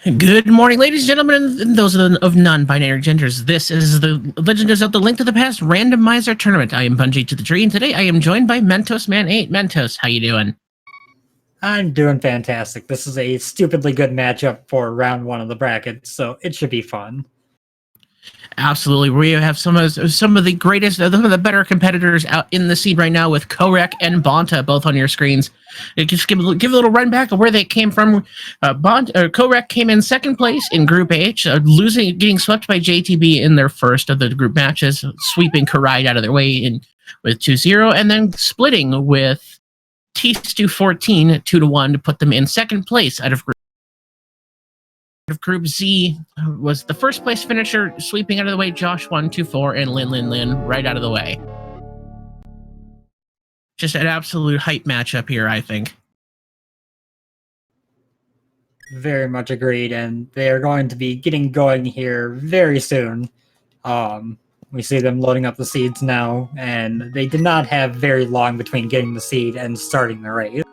Good morning, ladies and gentlemen, and those of non-binary genders. This is the Legend of Zelda Link to the Past Randomizer Tournament. I am Bungie to the Tree, and today I am joined by Mentos Man 8. Mentos, how you doing? I'm doing fantastic. This is a stupidly good matchup for round one of the bracket, so it should be fun. Absolutely. We have some of the greatest, some of the better competitors out in the scene right now with Kohrek and Bonta both on your screens. Just give a little run back of where they came from. Kohrek came in second place in Group H, getting swept by JTB in their first of the group matches, sweeping Kohrek out of their way with 2-0, and then splitting with T-Stu 14 2-1 to put them in second place out of Group Z. Was the first place finisher, sweeping out of the way Josh 1-2-4 and Lin right out of the way. Just an absolute hype matchup here, I think. Very much agreed, and they are going to be getting going here very soon. We see them loading up the seeds now, and they did not have very long between getting the seed and starting the race.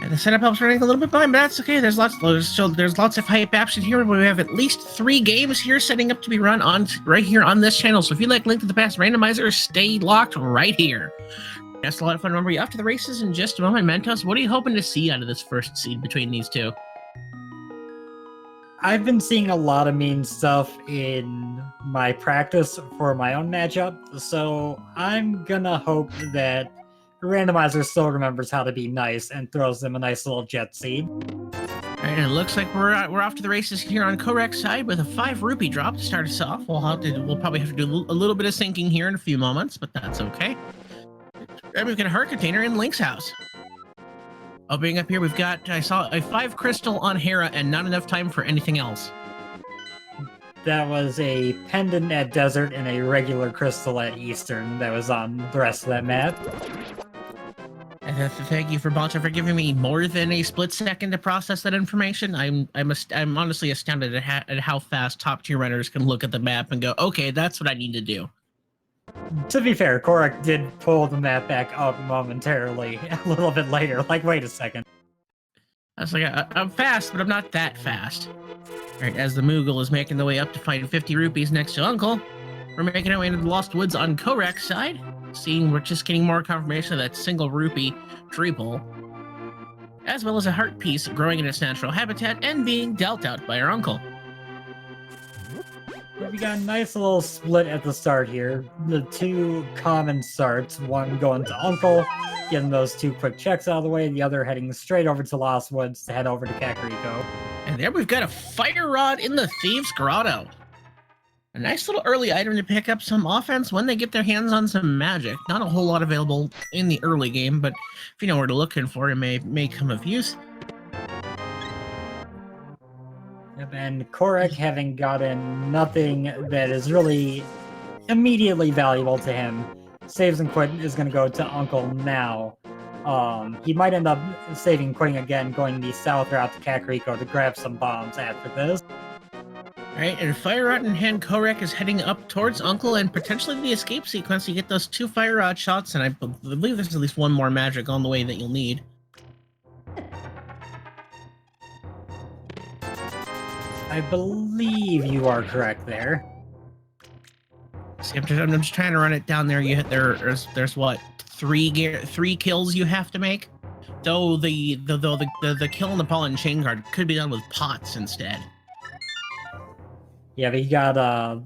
And the setup helps running a little bit behind, but that's okay. There's lots of hype action here. We have at least 3 games here setting up to be run on right here on this channel. So if you like Link to the Past Randomizer, stay locked right here. That's a lot of fun. Remember, you off to the races in just a moment. Mentos, what are you hoping to see out of this first seed between these two? I've been seeing a lot of mean stuff in my practice for my own matchup, so I'm gonna hope that Randomizer still remembers how to be nice and throws them a nice little jet seed. And it looks like we're off to the races here on Kohrek's side with a 5 rupee drop to start us off. We'll probably have to do a little bit of syncing here in a few moments, but that's okay. And we've got a heart container in Link's house. Opening up here, I saw a 5 crystal on Hera and not enough time for anything else. That was a pendant at Desert and a regular crystal at Eastern that was on the rest of that map. And thank you for Bonta for giving me more than a split second to process that information. I'm honestly astounded at how fast top tier runners can look at the map and go, okay, that's what I need to do. To be fair, Kohrek did pull the map back up momentarily a little bit later. Like, wait a second. I was like, I'm fast, but I'm not that fast. All right, as the Moogle is making the way up to find 50 rupees next to Uncle, we're making our way into the Lost Woods on Kohrek's side. We're just getting more confirmation of that single rupee triple, as well as a heart piece growing in its natural habitat and being dealt out by our uncle. We got a nice little split at the start here. The 2 common starts, one going to Uncle, getting those 2 quick checks out of the way, the other heading straight over to Lost Woods to head over to Kakariko. And there we've got a fire rod in the Thieves Grotto. A nice little early item to pick up some offense when they get their hands on some magic. Not a whole lot available in the early game, but if you know where to look for, it may come of use. And Kohrek, having gotten nothing that is really immediately valuable to him, saves and quit is going to go to Uncle now. He might end up saving quitting again, going the south route to Kakariko to grab some bombs after this. Alright, and Fire Rod in hand, Kohrek is heading up towards Uncle and potentially the escape sequence. You get those 2 Fire Rod shots, and I believe there's at least 1 more magic on the way that you'll need. I believe you are correct there. See, I'm just trying to run it down there. There's what, 3 kills you have to make? Though the kill in the Pollen Chain Guard could be done with pots instead. Yeah, but you got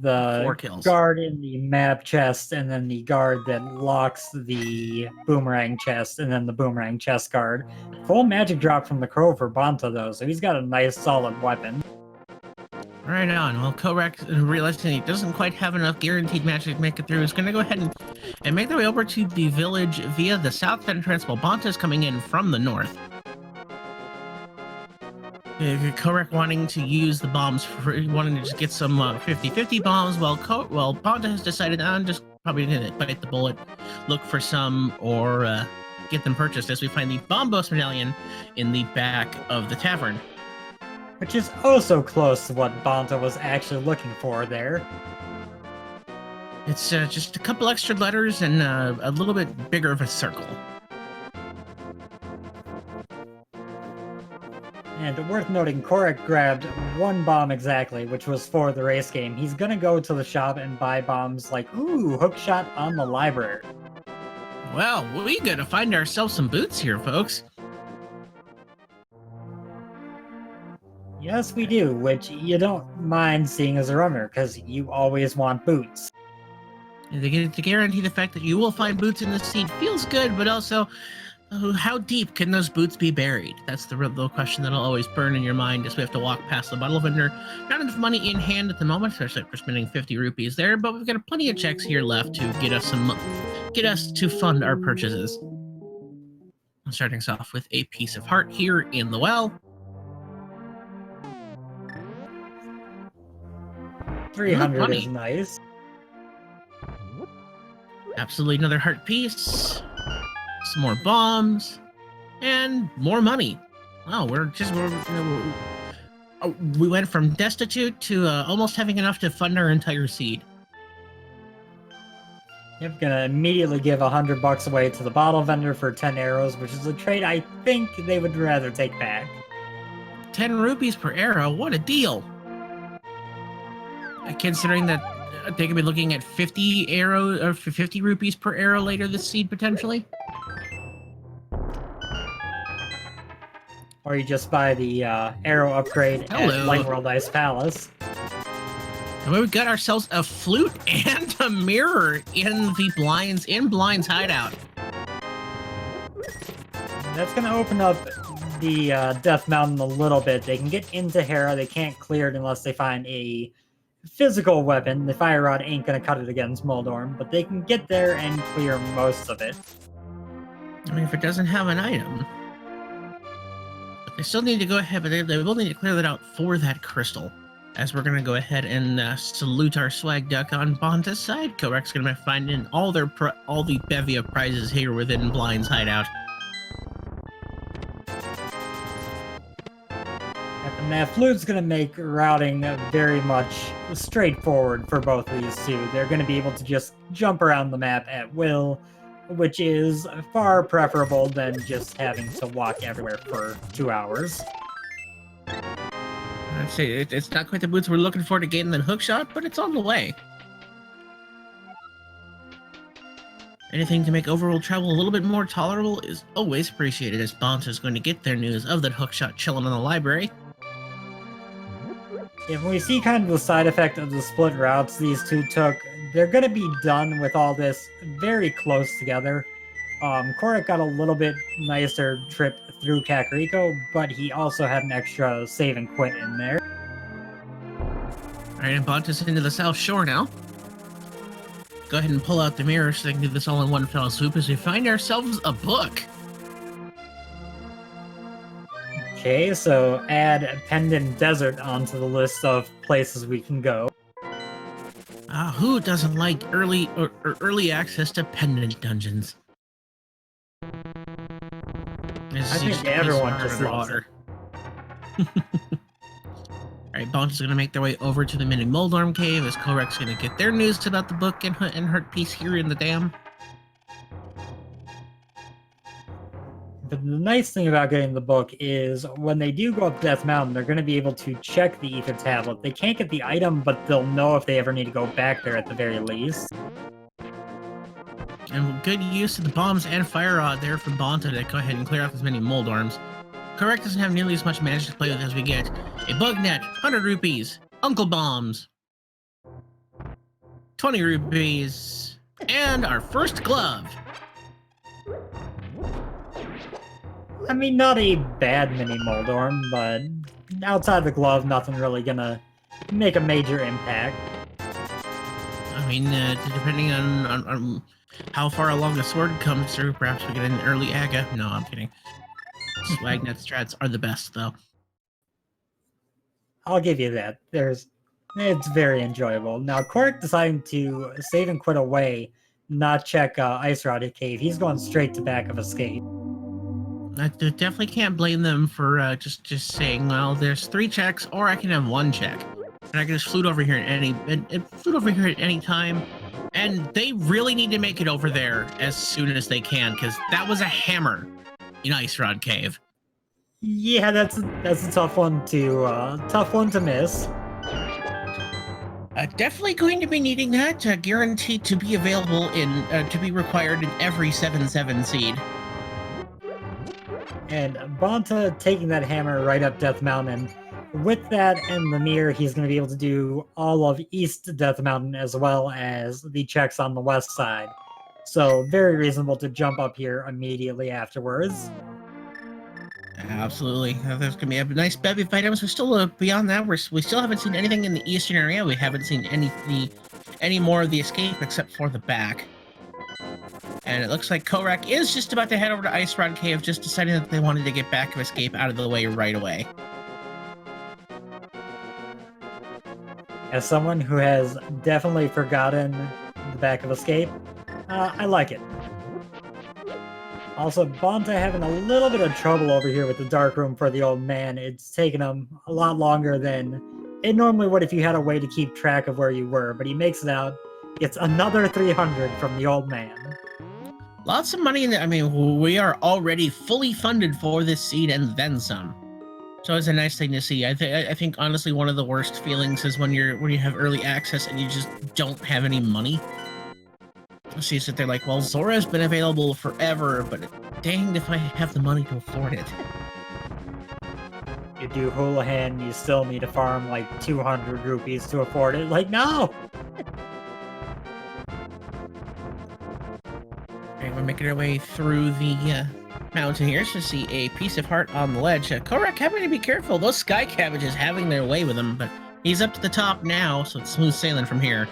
the 4 kills. Guard in the map chest, and then the guard that locks the boomerang chest, and then the boomerang chest guard. Full magic drop from the crow for Bonta, though, so he's got a nice solid weapon. Right on. Well, Kohrek, realizing he doesn't quite have enough guaranteed magic to make it through, is going to go ahead and make their way over to the village via the south entrance, while Bonta is coming in from the north. Kohrek wanting to use the bombs, wanting to just get some 50-50 bombs, while Bonta has decided, I'm just probably going to bite the bullet, look for some, or get them purchased as we find the Bombos medallion in the back of the tavern. Which is also close to what Bonta was actually looking for there. It's just a couple extra letters and a little bit bigger of a circle. And worth noting, Kohrek grabbed one bomb exactly, which was for the race game. He's gonna go to the shop and buy bombs like, ooh, hookshot on the library. Well, we gotta find ourselves some boots here, folks. Yes, we do, which you don't mind seeing as a runner, because you always want boots. To guarantee the fact that you will find boots in the seed feels good, but also, how deep can those boots be buried? That's the real question that'll always burn in your mind as we have to walk past the bottle vendor. Not enough money in hand at the moment, especially for spending 50 rupees there, but we've got plenty of checks here left to get us to fund our purchases. Starting us off with a piece of heart here in the well. 300 is nice. Absolutely another heart piece. Some more bombs. And more money. Wow, we went from destitute to almost having enough to fund our entire seed. Yep, gonna immediately give $100 away to the bottle vendor for 10 arrows, which is a trade I think they would rather take back. 10 rupees per arrow, what a deal! Considering that they could be looking at 50 arrows or 50 rupees per arrow later this seed potentially. Or you just buy the arrow upgrade at Light World Ice Palace. And we've got ourselves a flute and a mirror in Blind's hideout. That's gonna open up the Death Mountain a little bit. They can get into Hera. They can't clear it unless they find a physical weapon. The fire rod ain't gonna cut it against Moldorm, but they can get there and clear most of it. I mean, if it doesn't have an item. But they still need to go ahead, but they will need to clear that out for that crystal. As we're going to go ahead and salute our swag duck on Bonta's side. Kohrek's going to be finding all the bevy of prizes here within Blind's hideout. And that flute's going to make routing very much straightforward for both of these two. They're going to be able to just jump around the map at will, which is far preferable than just having to walk everywhere for 2 hours. I'd say it's not quite the boots we're looking for to gain that hookshot, but it's on the way. Anything to make overall travel a little bit more tolerable is always appreciated, as Bonta is going to get their news of that hookshot chilling in the library. If we see kind of the side effect of the split routes these two took, they're going to be done with all this very close together. Kohrek got a little bit nicer trip through Kakariko, but he also had an extra save and quit in there. Alright, and Bonta's into the South Shore now. Go ahead and pull out the mirror so they can do this all in one fell swoop as we find ourselves a book. Okay, so add Pendant Desert onto the list of places we can go. Who doesn't like early access to Pendant Dungeons? I think everyone just loves it. Alright, Bonta's going to make their way over to the mini Moldorm Cave as Kohrek's going to get their news about the book and Hurt Piece here in the dam. But the nice thing about getting the book is when they do go up Death Mountain, they're going to be able to check the Ether Tablet. They can't get the item, but they'll know if they ever need to go back there at the very least. And good use of the bombs and fire rod there from Bonta to go ahead and clear out as many Moldorms. Kohrek doesn't have nearly as much magic to play with as we get. A bug net, 100 rupees. Uncle Bombs, 20 rupees. And our first glove. I mean, not a bad mini Moldorm, but outside the glove, nothing really gonna make a major impact. I mean, depending on how far along the sword comes through, perhaps we get an early Aga. No, I'm kidding. Swagnet strats are the best, though. I'll give you that. It's very enjoyable. Now, Kohrek deciding to save and quit away, not check Ice Rod Cave. He's going straight to back of Escape. I definitely can't blame them for just saying, well, there's 3 checks, or I can have 1 check. And I can just flute over here at any time. And they really need to make it over there as soon as they can, because that was a hammer in Ice Rod Cave. Yeah, that's a tough one to miss. Definitely going to be needing that. Guaranteed to be available to be required in every 7/7 seed. And Bonta taking that hammer right up Death Mountain. With that and the mirror, he's going to be able to do all of East Death Mountain as well as the checks on the west side. So very reasonable to jump up here immediately afterwards. Absolutely. There's going to be a nice bevy of items. We're still, beyond that, we still haven't seen anything in the eastern area. We haven't seen any more of the escape except for the back. And it looks like Kohrek is just about to head over to Ice Rod Cave, just deciding that they wanted to get back of escape out of the way right away. As someone who has definitely forgotten the back of escape, I like it. Also, Bonta having a little bit of trouble over here with the dark room for the old man. It's taken him a lot longer than it normally would if you had a way to keep track of where you were, but he makes it out. Gets another 300 from the old man. Lots of money in there. I mean, we are already fully funded for this seed and then some. So it's a nice thing to see. I think honestly, one of the worst feelings is when you have early access and you just don't have any money. So you sit there like, well, Zora's been available forever, but danged if I have the money to afford it. You do Houlihan, you still need to farm like 200 rupees to afford it. Like, no! And we're making our way through the mountain here to see a piece of heart on the ledge. Kohrek having to be careful. Those sky cabbages having their way with him, but he's up to the top now, so it's smooth sailing from here.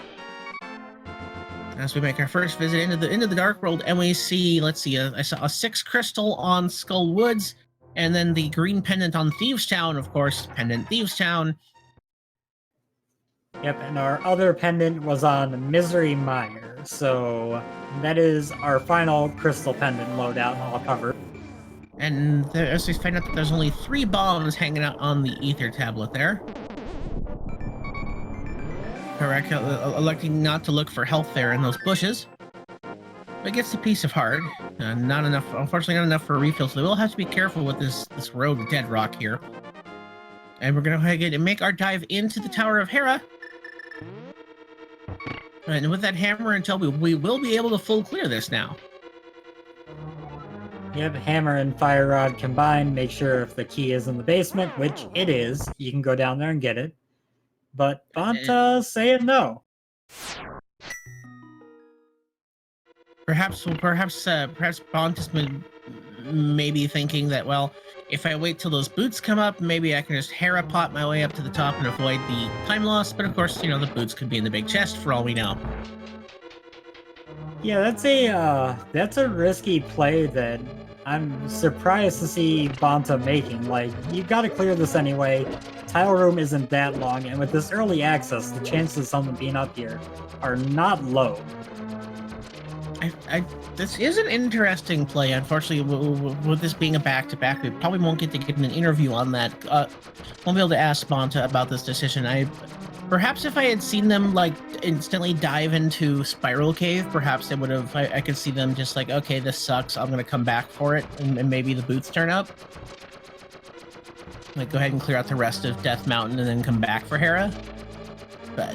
As we make our first visit into the dark world, and we see, let's see, I saw a 6 crystal on Skull Woods, and then the green pendant on Thieves Town, of course, pendant Thieves Town. Yep, and our other pendant was on Misery Mire, so that is our final crystal pendant loadout all covered. And as we find out that there's only 3 bombs hanging out on the ether tablet there. Kohrek electing not to look for health there in those bushes. But gets the piece of heart. Not enough, unfortunately not enough for a refill, so we will have to be careful with this rogue dead rock here. And we're going to go ahead and make our dive into the Tower of Hera. And with that hammer and tail, we will be able to full clear this now. Yep, hammer and fire rod combined. Make sure if the key is in the basement, which it is, you can go down there and get it. But Bonta saying no. Perhaps Bonta's maybe thinking that, well, if I wait till those boots come up, maybe I can just Hera pot my way up to the top and avoid the time loss. But of course, you know, the boots could be in the big chest for all we know. Yeah, that's a risky play that I'm surprised to see Bonta making. Like, you gotta clear this anyway. Tile room isn't that long, and with this early access, the chances of someone being up here are not low. This is an interesting play. Unfortunately, with this being a back-to-back, we probably won't get to get an interview on that. Won't be able to ask Bonta about this decision. Perhaps if I had seen them like instantly dive into Spiral Cave, perhaps they would have. I could see them just like, okay, this sucks. I'm gonna come back for it, and maybe the boots turn up. Like, go ahead and clear out the rest of Death Mountain and then come back for Hera. But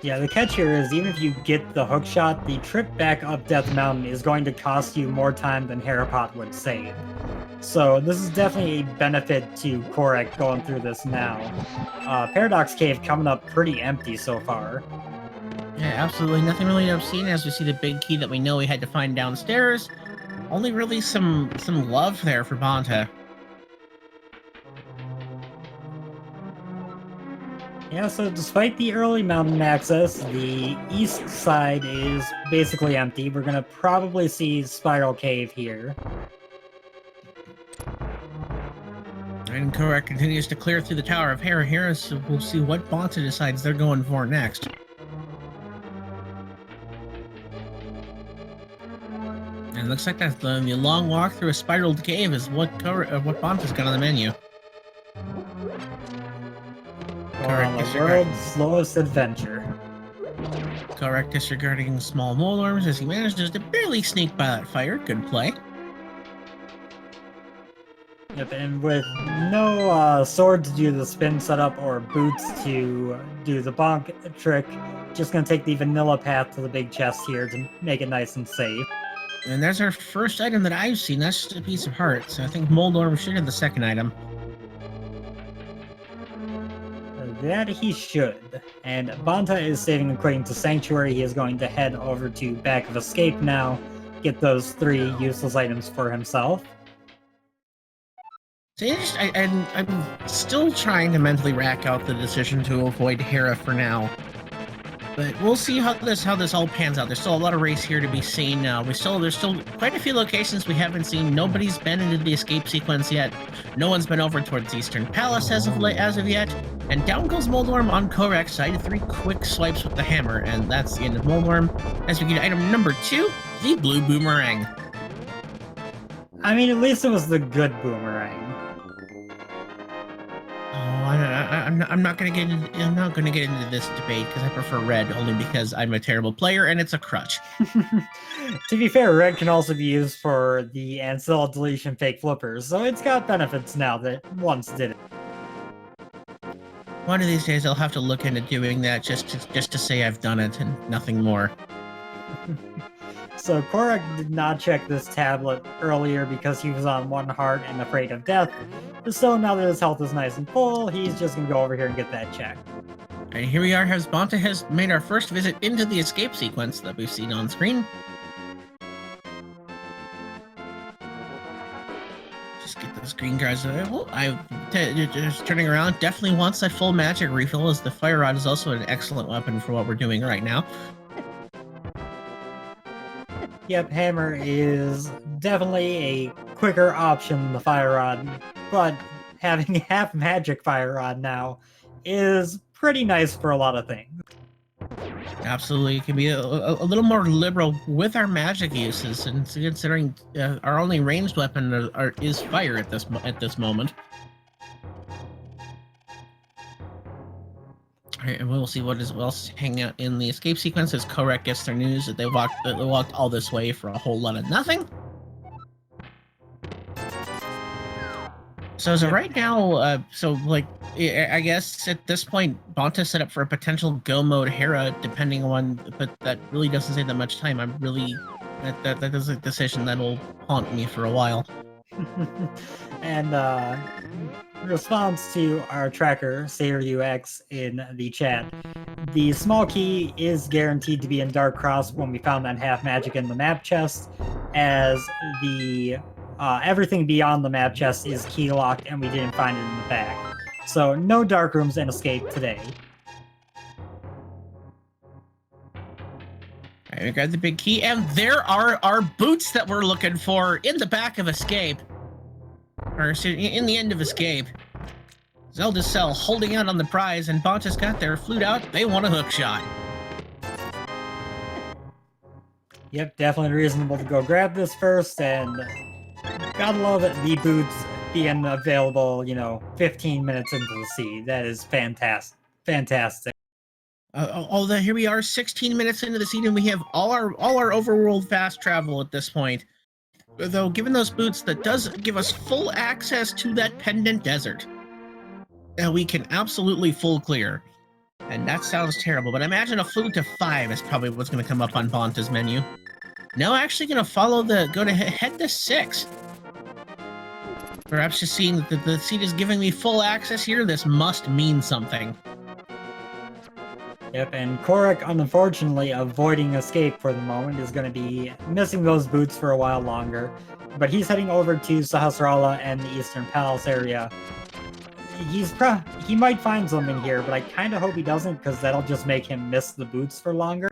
yeah, the catch here is even if you get the hook shot, the trip back up Death Mountain is going to cost you more time than Herapot would save. So this is definitely a benefit to Kohrek going through this now. Paradox Cave coming up pretty empty so far. yeah, absolutely nothing really obscene as we see the big key that we know we had to find downstairs. Only really some love there for Bonta. Yeah, so despite the early mountain access, the east side is basically empty. We're gonna probably see Spiral Cave here. And Kohrek continues to clear through the Tower of Hera here, so we'll see what Bonta decides they're going for next. And it looks like that's the long walk through a spiraled cave is what Bonta's got on the menu. On the world's slowest adventure. Kohrek disregarding small mole arms as he manages to barely sneak by that fire. Good play. Yep, and with no sword to do the spin setup or boots to do the bonk trick, just gonna take the vanilla path to the big chest here to make it nice and safe. And there's our first item that I've seen. That's just a piece of heart. So I think Moldorm should have the second item. That he should. And Bonta is saving according to Sanctuary. He is going to head over to Back of Escape now, get those 3 useless items for himself. So I'm still trying to mentally rack out the decision to avoid Hera for now. But we'll see how this all pans out. There's still a lot of race here to be seen. There's still quite a few locations we haven't seen. Nobody's been into the escape sequence yet. No one's been over towards Eastern Palace as of yet. And down goes Moldorm on Kohrek's side. 3 quick swipes with the hammer, and that's the end of Moldorm. As we get item number 2, the blue boomerang. I mean, at least it was the good boomerang. I'm not gonna get into this debate because I prefer red only because I'm a terrible player and it's a crutch. To be fair, red can also be used for the ancilla deletion fake flippers, so it's got benefits now that once did it. One of these days I'll have to look into doing that just to say I've done it and nothing more. So Kohrek did not check this tablet earlier because he was on 1 heart and afraid of death. So now that his health is nice and full, he's just going to go over here and get that checked. And here we are, as Bonta has made our first visit into the escape sequence that we've seen on screen. Just get those green guards available. Just turning around, definitely wants that full magic refill, as the fire rod is also an excellent weapon for what we're doing right now. Yep, hammer is definitely a quicker option than the fire rod, but having half magic fire rod now is pretty nice for a lot of things. Absolutely, it can be a little more liberal with our magic uses, and considering our only ranged weapon is fire at this moment. Alright, and we'll see what else hanging out in the escape sequence as Kohrek gets their news that they walked all this way for a whole lot of nothing. So as of right now, I guess at this point, Bonta set up for a potential go mode Hera, depending on, but that really doesn't save that much time. That is a decision that'll haunt me for a while. And response to our tracker, SailorUX, in the chat, the small key is guaranteed to be in Dark Cross when we found that half magic in the map chest, as the everything beyond the map chest is key locked and we didn't find it in the back. So no dark rooms in escape today. Alright, we grabbed the big key, and there are our boots that we're looking for in the back of Escape. Or in the end of Escape. Zelda's cell holding out on the prize, and Bonta's got their flute out. They want a hook shot. Yep, definitely reasonable to go grab this first, and gotta love it, the boots being available, 15 minutes into the sea. That is fantastic. Fantastic. Here we are, 16 minutes into the season. We have all our overworld fast travel at this point. Though, given those boots, that does give us full access to that pendant desert. We can absolutely full clear. And that sounds terrible, but imagine a flute to 5 is probably what's going to come up on Bonta's menu. No, actually going to follow head to 6. Perhaps just seeing that the seat is giving me full access here, this must mean something. Yep, and Kohrek, unfortunately, avoiding escape for the moment, is going to be missing those boots for a while longer. But he's heading over to Sahasrara and the Eastern Palace area. He might find something here, but I kind of hope he doesn't, because that'll just make him miss the boots for longer.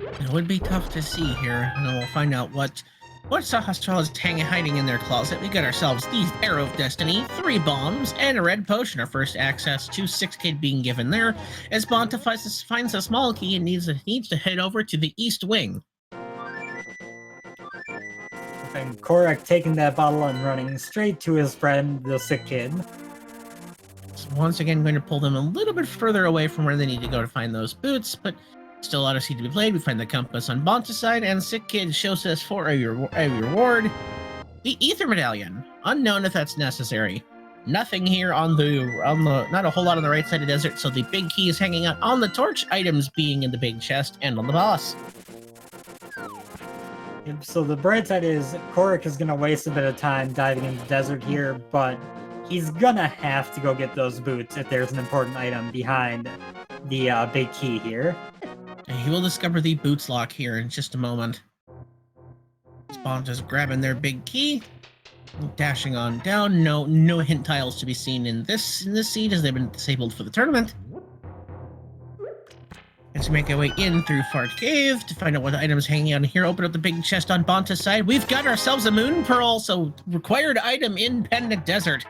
It would be tough to see here, and we'll find out what Sahasrara is hiding in their closet. We got ourselves the Arrow of Destiny, 3 bombs, and a red potion. Our first access to 6K being given there, as Bonta finds a small key and needs to head over to the East Wing. And Kohrek taking that bottle and running straight to his friend, the sick kid. So once again, going to pull them a little bit further away from where they need to go to find those boots, but still a lot of seed to be played. We find the compass on Bonta's side, and Sick Kid shows us for a reward. The Ether Medallion. Unknown if that's necessary. Nothing here on the not a whole lot on the right side of the desert, so the big key is hanging out on the torch, items being in the big chest and on the boss. So the bright side is Kohrek is going to waste a bit of time diving into the desert here, but he's going to have to go get those boots if there's an important item behind the big key here. And he will discover the boots lock here in just a moment. Bonta's grabbing their big key, dashing on down. No hint tiles to be seen in this seed as they've been disabled for the tournament. Let's make our way in through Fart Cave to find out what items hanging out here. Open up the big chest on Bonta's side. We've got ourselves a Moon Pearl, so required item in Pendant Desert.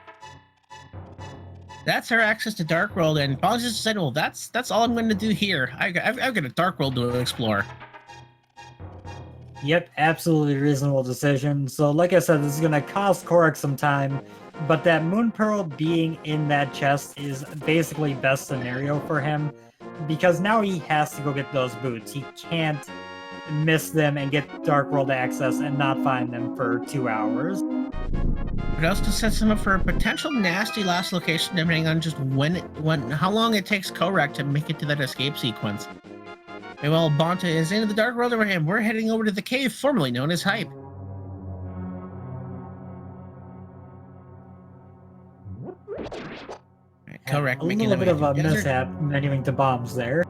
That's our access to Dark World, and Bonta just said, well, that's all I'm going to do here. I've got a Dark World to explore. Yep, absolutely reasonable decision. So like I said, this is going to cost Kohrek some time, but that Moon Pearl being in that chest is basically best scenario for him, because now he has to go get those boots. He can't miss them and get Dark World access and not find them for 2 hours. It also sets him up for a potential nasty last location, depending on just how long it takes Kohrek to make it to that escape sequence. And while Bonta is into the Dark World over him, we're heading over to the cave formerly known as Hype. Right, Kohrek making a little bit of a mishap menuing to bombs there.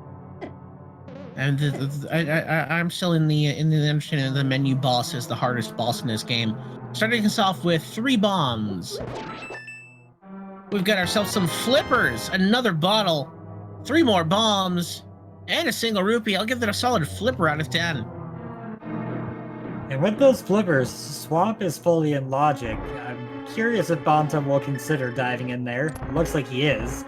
And I'm still in the understanding of the menu boss is the hardest boss in this game. Starting us off with 3 bombs. We've got ourselves some flippers, another bottle, 3 more bombs, and a single rupee. I'll give that a solid flipper out of 10. And with those flippers, Swamp is fully in logic. I'm curious if Bonta will consider diving in there. Looks like he is.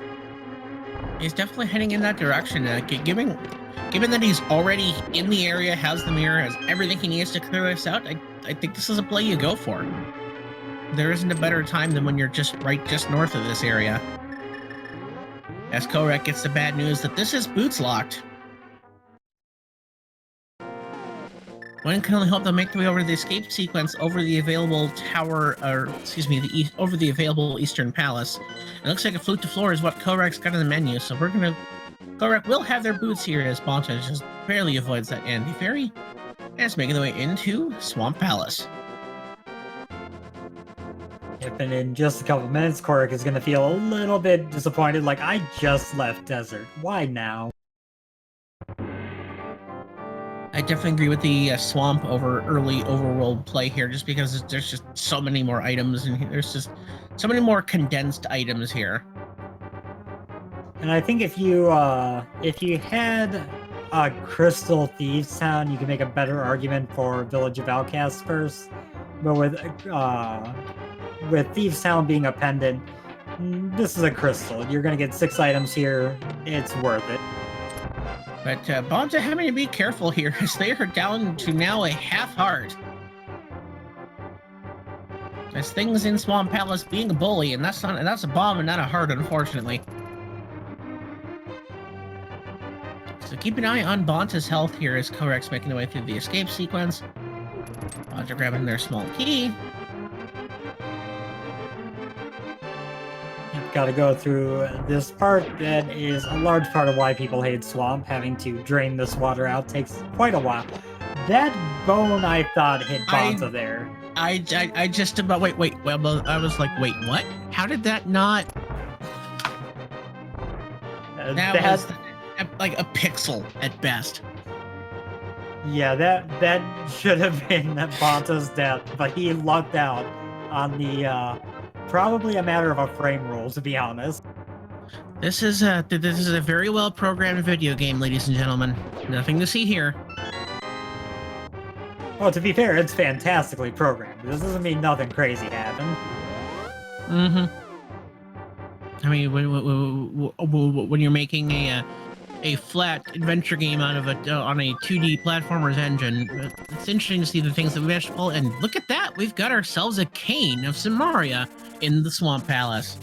He's definitely heading in that direction. Given that he's already in the area, has the mirror, has everything he needs to clear this out, I think this is a play you go for. There isn't a better time than when you're just north of this area. As Kohrek gets the bad news that this is boots locked. One can only hope they'll make their way over the escape sequence over the available over the available Eastern Palace. It looks like a flute to floor is what Kohrek's got in the menu, so Kohrek will have their boots here as Bonta just barely avoids that anti-fairy, and it's making their way into Swamp Palace. Yep, and in just a couple minutes, Kohrek is going to feel a little bit disappointed, like, I just left Desert. Why now? I definitely agree with the swamp over early overworld play here, just because there's just so many more items, and there's just so many more condensed items here. And I think if you had a Crystal Thieves Town, you could make a better argument for Village of Outcasts first. But with Thieves Town being a pendant, this is a crystal. You're gonna get 6 items here. It's worth it. But Bonta having to be careful here as they are down to now a half heart. As things in Swamp Palace being a bully, and that's a bomb and not a heart, unfortunately. So keep an eye on Bonta's health here as Kohrek's making their way through the escape sequence. Bonta grabbing their small key. You've got to go through this part that is a large part of why people hate Swamp. Having to drain this water out takes quite a while. That bone, I thought, hit Bonta there. I just about wait. Well, I was like, wait, what? How did that not? That was like a pixel at best. Yeah, that should have been Bonta's death, but he lucked out on the probably a matter of a frame rule, to be honest. This is a very well programmed video game, ladies and gentlemen. Nothing to see here. Well, to be fair, it's fantastically programmed. This doesn't mean nothing crazy happened. I mean, when you're making a flat adventure game out of on a 2D platformers engine, it's interesting to see the things that we managed to pull. And look at that, we've got ourselves a cane of Samaria in the Swamp Palace.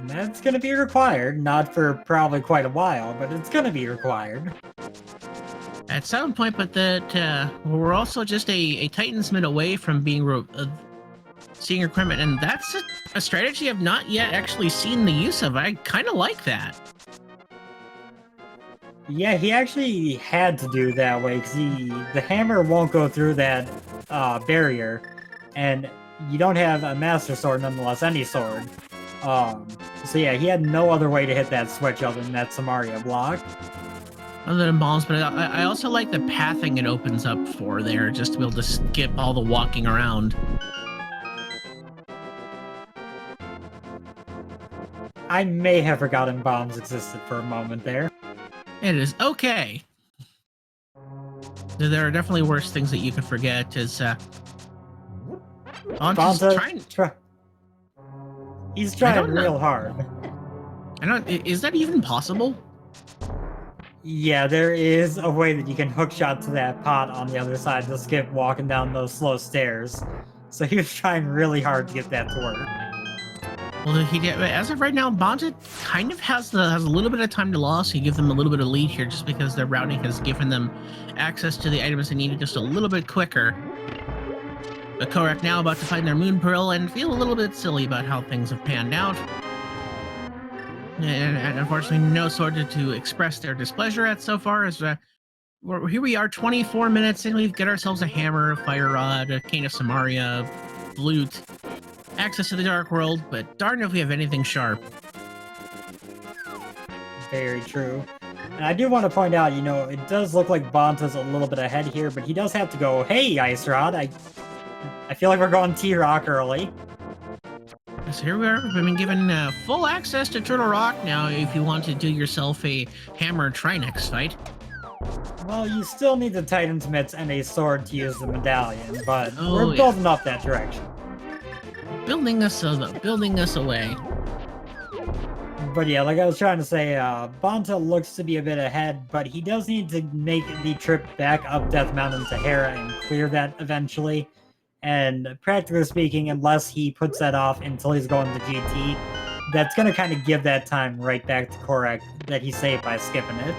And that's going to be required, not for probably quite a while, but it's going to be required. at some point, but that we're also just a Titan's Mid away from being seeing equipment, and that's a strategy I've not yet actually seen the use of. I kind of like that. Yeah, he actually had to do that way because the hammer won't go through that barrier, and you don't have a Master Sword, nonetheless, any sword. So yeah, he had no other way to hit that switch other than that Samaria block. Other than bombs, but I also like the pathing it opens up for there, just to be able to skip all the walking around. I may have forgotten bombs existed for a moment there. It is okay. There are definitely worse things that you could forget. Is Bonta he's trying real hard. I don't. Is that even possible? Yeah, there is a way that you can hookshot to that pot on the other side to skip walking down those slow stairs. So he was trying really hard to get that to work. Well, as of right now, Bonta kind of has a little bit of time to loss. He gives them a little bit of lead here just because their routing has given them access to the items they needed just a little bit quicker. But Kohrek now about to find their Moon Pearl and feel a little bit silly about how things have panned out. And unfortunately, no sword to express their displeasure at so far. As here we are, 24 minutes in, we get ourselves a hammer, a fire rod, a cane of Samaria, flute, access to the Dark World, but darn if we have anything sharp. Very true. And I do want to point out, it does look like Bonta's a little bit ahead here, but he does have to go, hey, Ice Rod, I feel like we're going T-Rock early. So here we are. We've been given full access to Turtle Rock now if you want to do yourself a hammer Trinex fight. Well, you still need the Titan's Mitts and a sword to use the medallion, but we're building up that direction. Building us away. But yeah, like I was trying to say, Bonta looks to be a bit ahead, but he does need to make the trip back up Death Mountain to Hera and clear that eventually. And practically speaking, unless he puts that off until he's going to GT, that's going to kind of give that time right back to Kohrek that he saved by skipping it.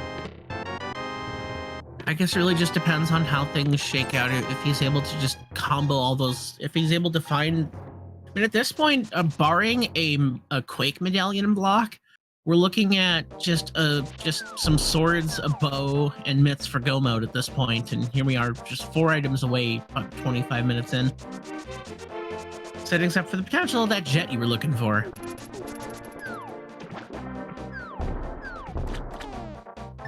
I guess it really just depends on how things shake out. If he's able to just combo all those, if he's able to find... I mean, at this point, barring a Quake medallion block, we're looking at just some swords, a bow, and mitts for go mode at this point. And here we are, just 4 items away, about 25 minutes in. Settings up for the potential of that jet you were looking for.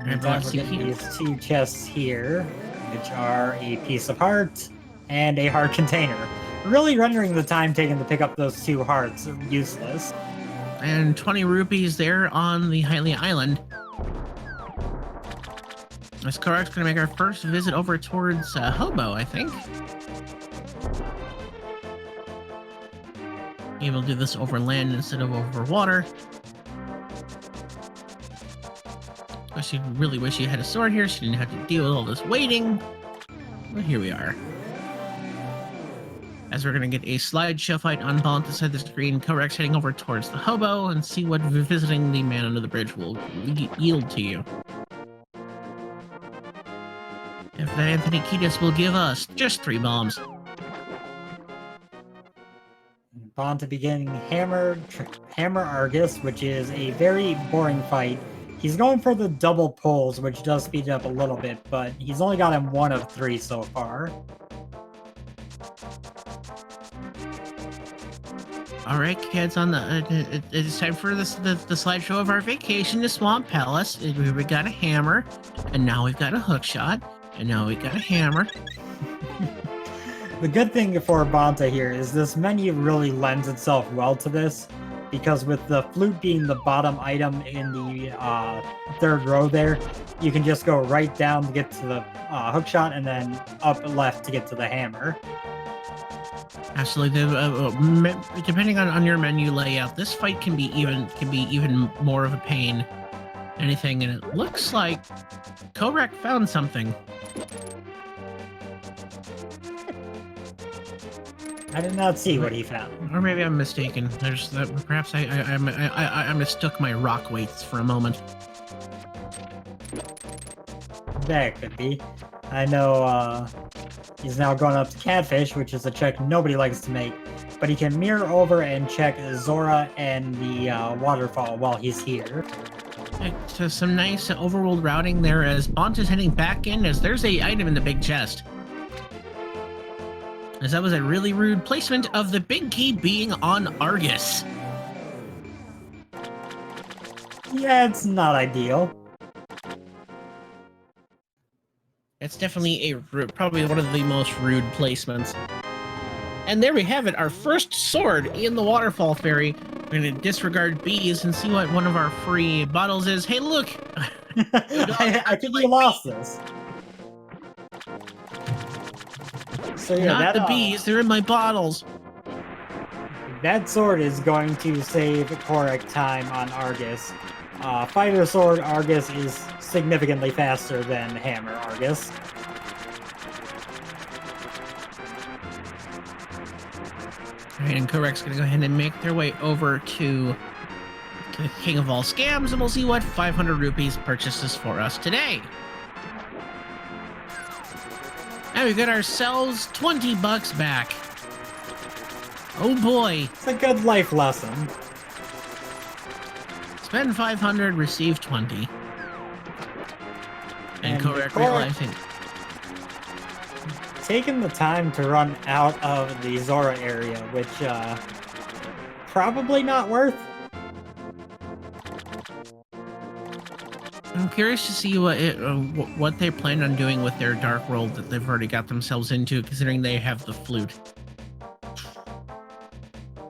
And we're getting these 2 chests here, which are a piece of heart and a heart container. Really rendering the time taken to pick up those 2 hearts useless. And 20 rupees there on the Hylia Island. This Kohrek's going to make our first visit over towards Hobo, I think. Able to do this over land instead of over water. She really wish she had a sword here. She didn't have to deal with all this waiting. But here we are. As we're going to get a slideshow fight on Bonta side of the screen, Kohrek's heading over towards the Hobo and see what visiting the man under the bridge will yield to you. If that Anthony Kiedis will give us just 3 bombs. Bonta beginning Hammer Argus, which is a very boring fight. He's going for the double pulls, which does speed it up a little bit, but he's only got him 1 of 3 so far. All right, kids, it's time for the slideshow of our vacation to Swamp Palace. We got a hammer, and now we've got a hook shot, and now we've got a hammer. The good thing for Bonta here is this menu really lends itself well to this, because with the flute being the bottom item in the 3rd row there, you can just go right down to get to the hook shot, and then up left to get to the hammer. Absolutely. Depending on your menu layout, this fight can be even more of a pain than anything, and it looks like Kohrek found something. I did not see what he found. Or maybe I'm mistaken. Perhaps I mistook my rock weights for a moment. that could be. I know he's now going up to Catfish, which is a check nobody likes to make, but he can mirror over and check Zora and the waterfall while he's here. So some nice overworld routing there as Bonta's heading back in, as there's a item in the big chest. As that was a really rude placement of the big key being on Argus. Yeah, it's not ideal. It's definitely probably one of the most rude placements. And there we have it, our first sword in the Waterfall Fairy. We're going to disregard bees and see what one of our free bottles is. Hey, look! I think we lost this. So yeah, Not the bees, they're in my bottles. That sword is going to save Kohrek time on Argus. Fighter sword Argus is significantly faster than hammer Argus. Alright, and Kohrek's gonna go ahead and make their way over to the King of All Scams, and we'll see what 500 rupees purchases for us today. And we got ourselves 20 bucks back. Oh boy. It's a good life lesson. Spend 500, receive 20. And Kohrek realizing. Taking the time to run out of the Zora area, which, probably not worth. I'm curious to see what they plan on doing with their dark world that they've already got themselves into, considering they have the flute.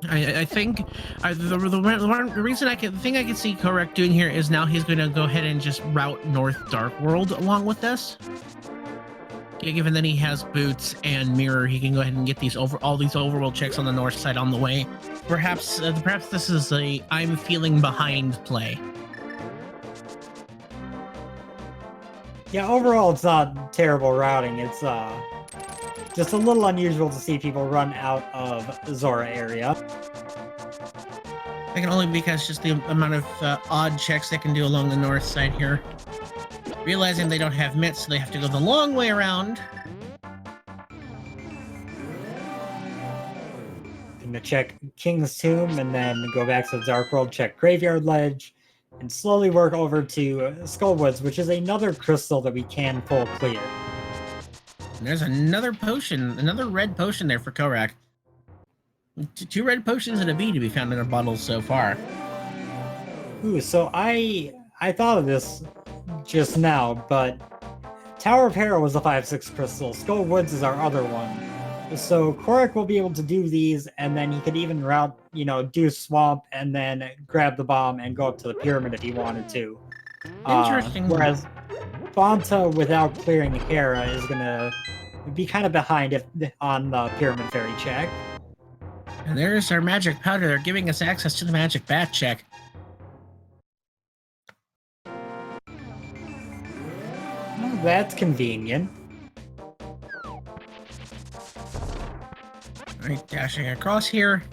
I think the reason I can see Kohrek doing here is now he's going to go ahead and just route North Dark World along with this. Yeah, given that he has boots and mirror, he can go ahead and get all these overworld checks on the north side on the way. Perhaps this is a I'm feeling behind play. Yeah, overall it's not terrible routing. It's just a little unusual to see people run out of Zora area. I can only because just the amount of odd checks they can do along the north side here. Realizing they don't have mitts, so they have to go the long way around. Gonna check King's Tomb and then go back to the Dark World, check Graveyard Ledge, and slowly work over to Skullwoods, which is another crystal that we can pull clear. And there's another potion, another red potion there for Kohrek. Two red potions and a bee to be found in our bottles so far. Ooh, so I thought of this just now, but Tower of Hera was a 5/6 crystal. Skull Woods is our other one. So Kohrek will be able to do these, and then he could even route, do Swamp and then grab the bomb and go up to the pyramid if he wanted to. Interesting. Whereas Bonta, without clearing Hera, is gonna be kind of behind on the Pyramid Fairy check. And there's our magic powder. They're giving us access to the magic bat check. Well, that's convenient. Alright, dashing across here.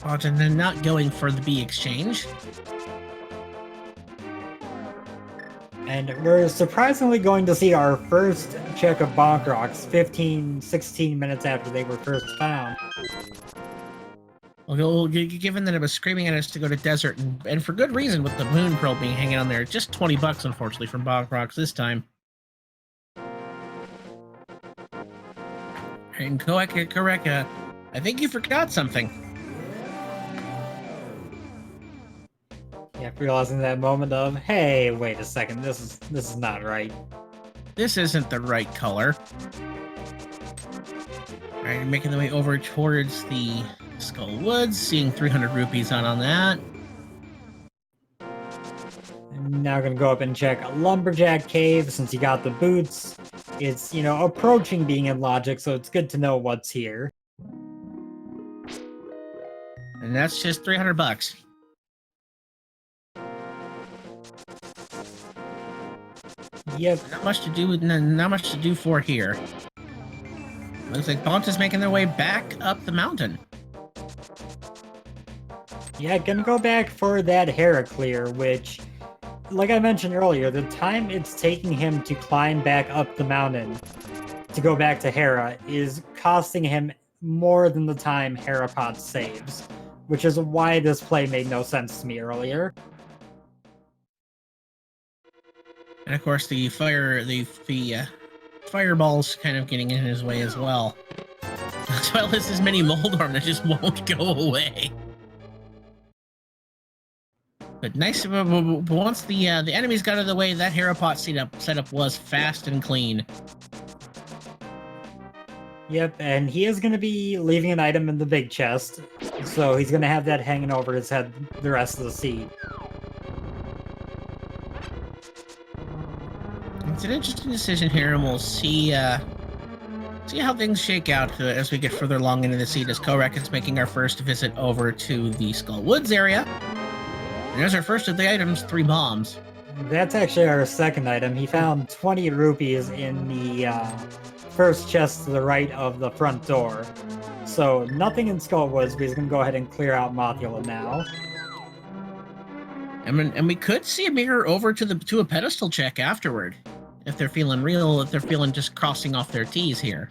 And then not going for the bee exchange. And we're surprisingly going to see our first check of Bonk Rocks 16 minutes after they were first found. Well, given that it was screaming at us to go to desert, and for good reason with the moon pearl being hanging on there, just 20 bucks unfortunately from Bonk Rocks this time. And Kohrek, I think you forgot something. Yeah, realizing that moment of, hey, wait a second, this is not right. This isn't the right color. Alright, making the way over towards the Skull Woods, seeing 300 rupees on that. I'm now gonna go up and check Lumberjack Cave since you got the boots. It's, approaching being in logic, so it's good to know what's here. And that's just 300 bucks. Yep. Not much to do for here. Looks like Bonta's making their way back up the mountain. Yeah, gonna go back for that Hera clear, which like I mentioned earlier, the time it's taking him to climb back up the mountain to go back to Hera is costing him more than the time Hera Pot saves, which is why this play made no sense to me earlier. And of course, the fireball's kind of getting in his way as well. As well as his mini Moldorm that just won't go away. But nice, but once the enemies got out of the way, that Hera Pot setup was fast and clean. Yep, and he is going to be leaving an item in the big chest, so he's going to have that hanging over his head the rest of the seed. It's an interesting decision here, and we'll see how things shake out as we get further along into the seed, as Kohrek is making our first visit over to the Skull Woods area. And there's our first of the items, 3 bombs. That's actually our second item. He found 20 rupees in the first chest to the right of the front door. So nothing in Skull Woods, but he's going to go ahead and clear out Mothula now. And we could see a mirror over to a pedestal check afterward, if they're feeling real, if they're feeling just crossing off their T's here.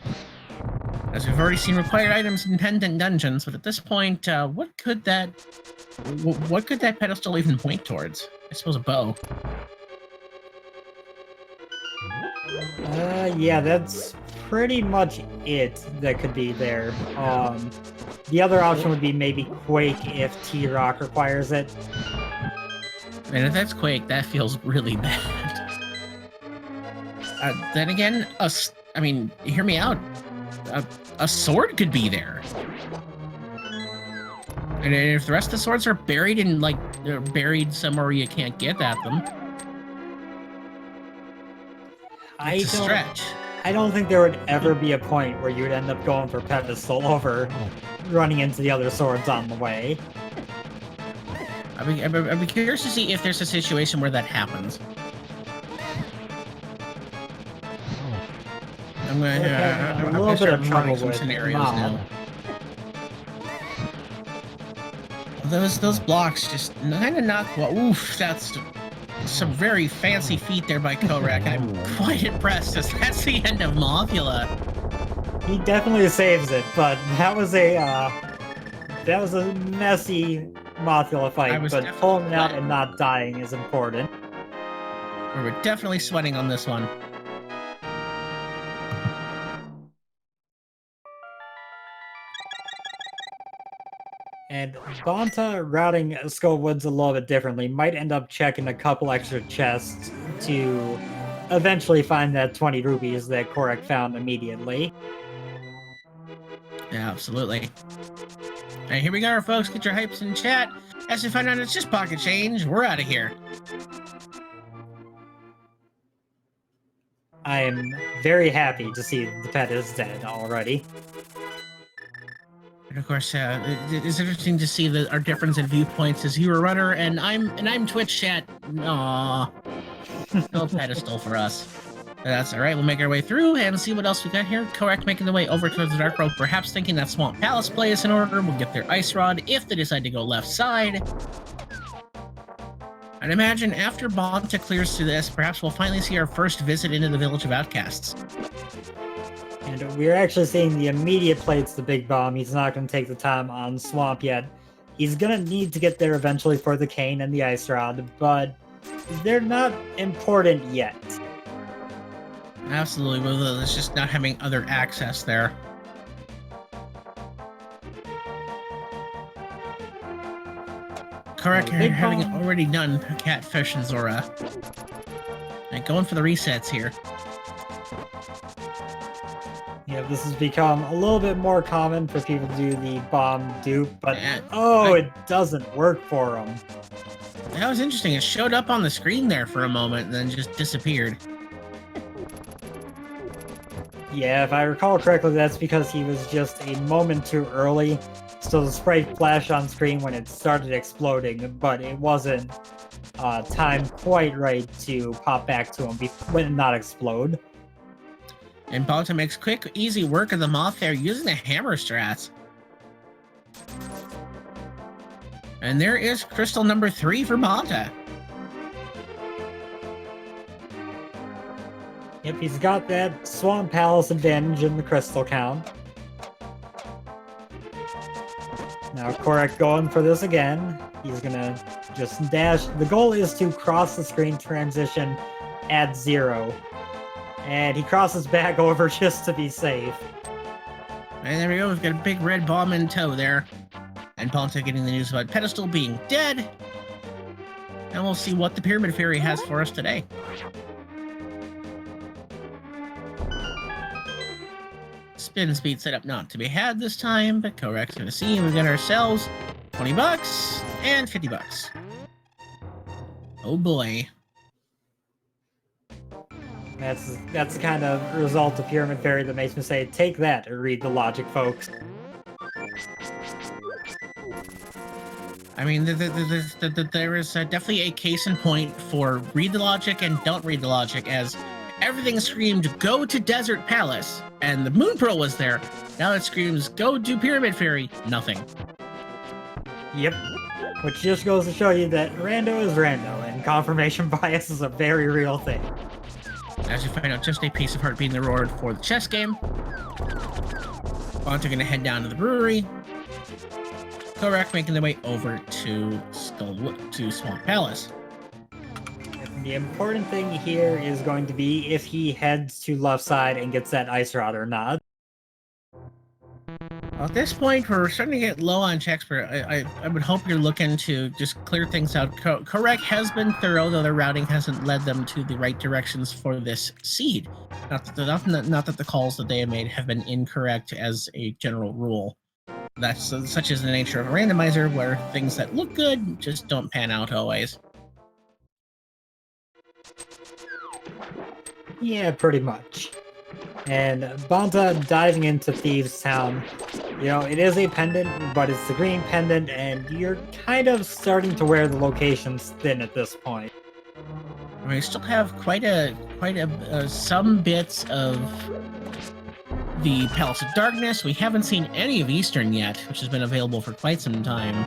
As we've already seen required items in pendant dungeons, but at this point, what could that pedestal even point towards? I suppose a bow. Yeah, that's pretty much it that could be there. The other option would be maybe Quake if T-Rock requires it. And if that's Quake, that feels really bad. Then again, I mean, hear me out. A sword could be there. And if the rest of the swords are buried in, like, they're buried somewhere where you can't get at them, it's a stretch. I don't think there would ever be a point where you would end up going for pedestal over running into the other swords on the way. I'd be curious to see if there's a situation where that happens. I'm a little bit of trouble with scenarios now. Those blocks just kind of not. Oof, that's some very fancy feat there by Kohrek. I'm quite impressed, as that's the end of Mothula. He definitely saves it, but that was a messy Mothula fight. But pulling it out and not dying is important. We were definitely sweating on this one. And Bonta, routing Skull Woods a little bit differently, might end up checking a couple extra chests to eventually find that 20 rupees that Kohrek found immediately. Yeah, absolutely. And here we go, folks. Get your hypes in chat. As we find out it's just pocket change, we're out of here. I am very happy to see the pet is dead already. And of course, it's interesting to see our difference in viewpoints as you a runner, and I'm Twitch chat. Aww, no pedestal for us. But that's all right. We'll make our way through and see what else we got here. Kohrek making the way over towards the Dark Road, perhaps thinking that Swamp Palace play is in order. We'll get their Ice Rod if they decide to go left side. I'd imagine after Bonta clears through this, perhaps we'll finally see our first visit into the Village of Outcasts. And we're actually seeing the immediate play to the Big Bomb. He's not going to take the time on Swamp yet. He's going to need to get there eventually for the Cane and the Ice Rod, but they're not important yet. Absolutely, well, it's just not having other access there. Kohrek having already done Catfish and Zora. And going for the resets here. Yeah, this has become a little bit more common for people to do the bomb dupe, but it doesn't work for them. That was interesting. It showed up on the screen there for a moment and then just disappeared. Yeah, if I recall correctly, that's because he was just a moment too early. So the sprite flashed on screen when it started exploding, but it wasn't timed quite right to pop back to him when it not explode. And Bonta makes quick, easy work of the moth there using the hammer strats. And there is crystal number 3 for Bonta. Yep, he's got that Swamp Palace advantage in the crystal count. Now Kohrek going for this again. He's gonna just dash. The goal is to cross the screen transition at 0. And he crosses back over just to be safe. And there we go, we've got a big red bomb in tow there. And Bonta getting the news about Pedestal being dead. And we'll see what the Pyramid Fairy has for us today. Spin speed setup not to be had this time, but Kohrek's gonna see, and we got ourselves 20 bucks and 50 bucks. Oh boy. That's the kind of result of Pyramid Fairy that makes me say, take that, read the logic, folks. I mean, there is definitely a case in point for read the logic and don't read the logic, as everything screamed, go to Desert Palace, and the Moon Pearl was there. Now it screams, go do Pyramid Fairy, nothing. Yep. Which just goes to show you that rando is rando, and confirmation bias is a very real thing. As you find out, just a piece of heart being the reward for the chess game. Bonta gonna head down to the brewery. Kohrek making their way over to Swamp Palace. The important thing here is going to be if he heads to left side and gets that ice rod or not. At this point, we're starting to get low on checks, but I would hope you're looking to just clear things out. Kohrek has been thorough, though their routing hasn't led them to the right directions for this seed. Not that the calls that they have made have been incorrect as a general rule. That's such as the nature of a randomizer, where things that look good just don't pan out always. Yeah, pretty much. And Bonta diving into Thieves Town. You know, it is a pendant, but it's the green pendant, and you're kind of starting to wear the locations thin at this point. We still have quite a some bits of the Palace of Darkness. We haven't seen any of Eastern yet, which has been available for quite some time.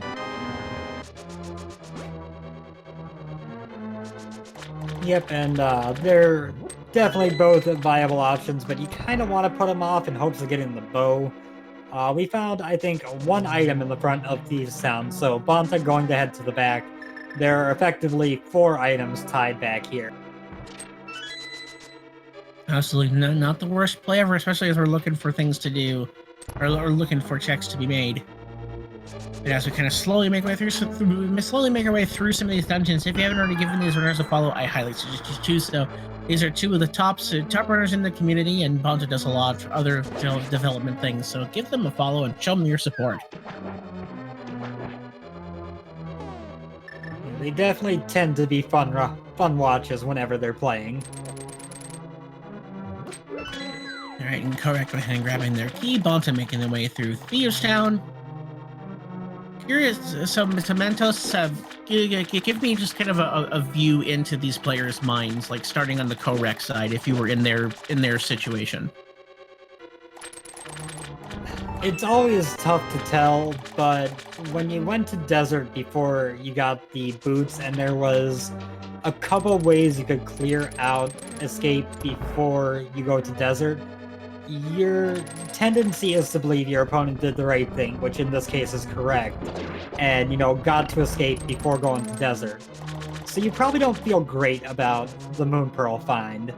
Yep, and they're definitely both viable options, but you kind of want to put them off in hopes of getting the bow. We found, I think, one item in the front of Thieves Town, so Bonta going to head to the back. There are effectively 4 items tied back here. Absolutely not the worst play ever, especially as we're looking for things to do, or looking for checks to be made. And as we kind of slowly make our way through some of these dungeons, if you haven't already given these runners a follow, I highly suggest you choose so. These are 2 of the top runners in the community, and Bonta does a lot for other development things, so give them a follow and show them your support. They definitely tend to be fun watches whenever they're playing. Alright, and Kohrek went ahead and grabbing their key. Bonta making their way through Thieves Town. Curious, so Mentos, give me just kind of a view into these players' minds, like starting on the Kohrek side, if you were in their situation. It's always tough to tell, but when you went to Desert before you got the boots, and there was a couple ways you could clear out escape before you go to Desert, your tendency is to believe your opponent did the right thing, which in this case is correct, and, you know, got to escape before going to Desert. So you probably don't feel great about the Moon Pearl find.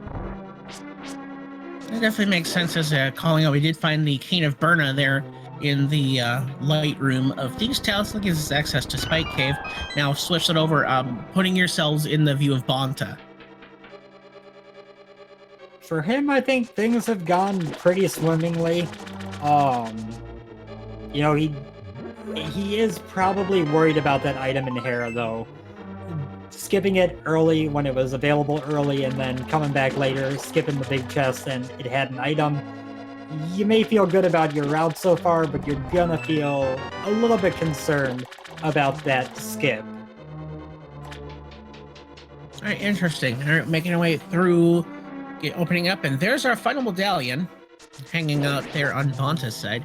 That definitely makes sense as calling out. We did find the Cane of Burna there in the light room of Thieves Town, so that gives us access to Spike Cave. Now switch it over, putting yourselves in the view of Bonta. For him, I think things have gone pretty swimmingly. You know, he is probably worried about that item in Hera, though. Skipping it early when it was available early, and then coming back later, skipping the big chest, and it had an item. You may feel good about your route so far, but you're gonna feel a little bit concerned about that skip. All right, interesting. All right, making our way through, opening up, and there's our final medallion hanging out there on Bonta's side.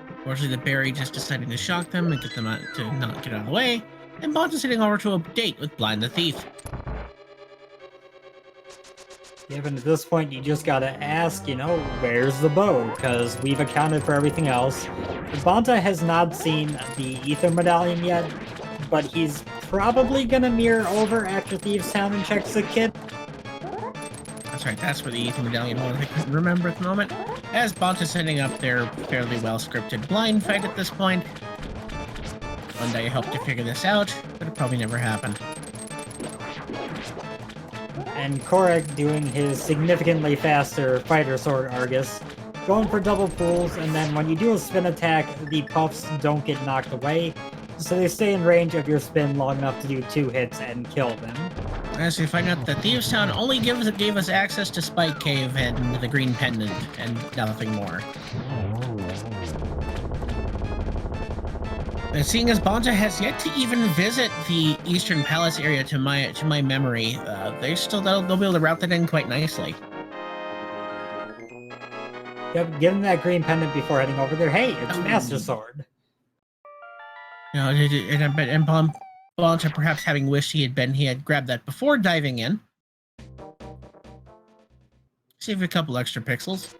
Unfortunately, the berry just deciding to shock them and get them out to not get out of the way. And Bonta's heading over to a date with Blind the Thief. Given at this point, you just gotta ask, where's the bow? Because we've accounted for everything else. Bonta has not seen the Ether Medallion yet, but he's probably gonna mirror over after Thieves Town and checks the kit. That's right, that's where the Ether Medallion was. I couldn't remember at the moment. As Bonta's setting up their fairly well-scripted blind fight at this point. One day I hope to figure this out, but it probably never happened. And Kohrek doing his significantly faster fighter sword Argus, going for double pulls, and then when you do a spin attack, the puffs don't get knocked away, so they stay in range of your spin long enough to do 2 hits and kill them. As we find out that Thieves Town only gave us access to Spike Cave and the Green Pendant, and nothing more. And seeing as Bonta has yet to even visit the Eastern Palace area to my memory, they'll be able to route that in quite nicely. Yep, give them that green pendant before heading over there. Hey, it's Master Sword. And Bonta perhaps having wished he had grabbed that before diving in. Save a couple extra pixels.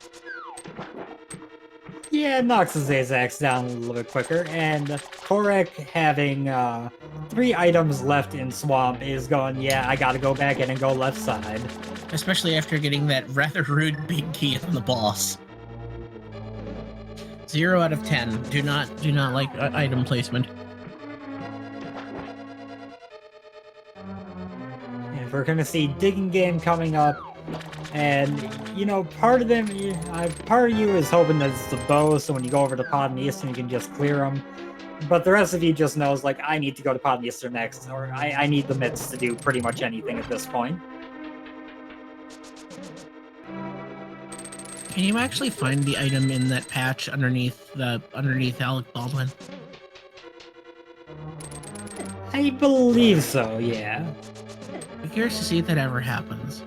Yeah, it knocks his Azax down a little bit quicker, and Kohrek having 3 items left in Swamp is going, yeah, I gotta go back in and go left side. Especially after getting that rather rude big key on the boss. 0 out of 10. Do not like item placement. And we're gonna see Digging Game coming up. And, part of you is hoping that it's the bow, so when you go over to Pod and Eastern, you can just clear them. But the rest of you just knows, like, I need to go to Pod and Eastern next, or I need the mitts to do pretty much anything at this point. Can you actually find the item in that patch underneath Alec Baldwin? I believe so, yeah. I'm curious to see if that ever happens.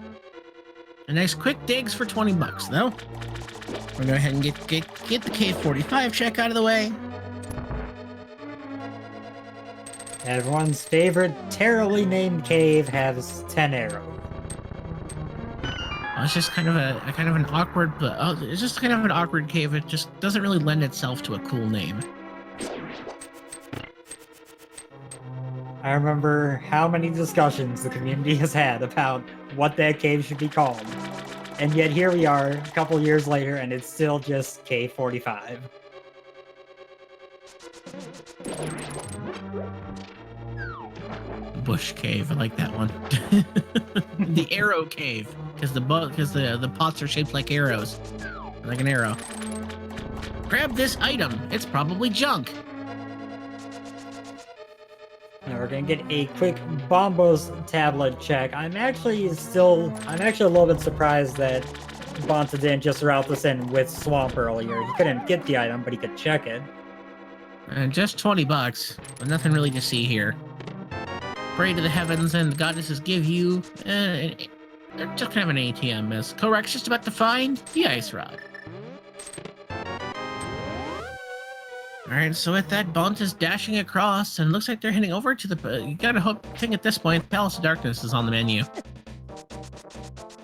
A nice quick digs for 20 bucks, though. We're gonna go ahead and get the K45 check out of the way. Everyone's favorite terribly named cave has 10 arrows. It's just kind of an awkward, it's just kind of an awkward cave. It just doesn't really lend itself to a cool name. I remember how many discussions the community has had about what that cave should be called. And yet here we are, a couple years later, and it's still just K45. Bush Cave, I like that one. The Arrow Cave, because the pots are shaped like arrows, like an arrow. Grab this item. It's probably junk. Now we're gonna get a quick Bombos tablet check. I'm actually a little bit surprised that Bonta didn't just route this in with Swamp earlier. He couldn't get the item, but he could check it. And just 20 bucks, but nothing really to see here. Pray to the heavens and the goddesses give you just kind of an ATM as Kohrek's just about to find the ice rod. Alright, so with that, Bonta's dashing across, and looks like they're heading over to the... you gotta think at this point, Palace of Darkness is on the menu.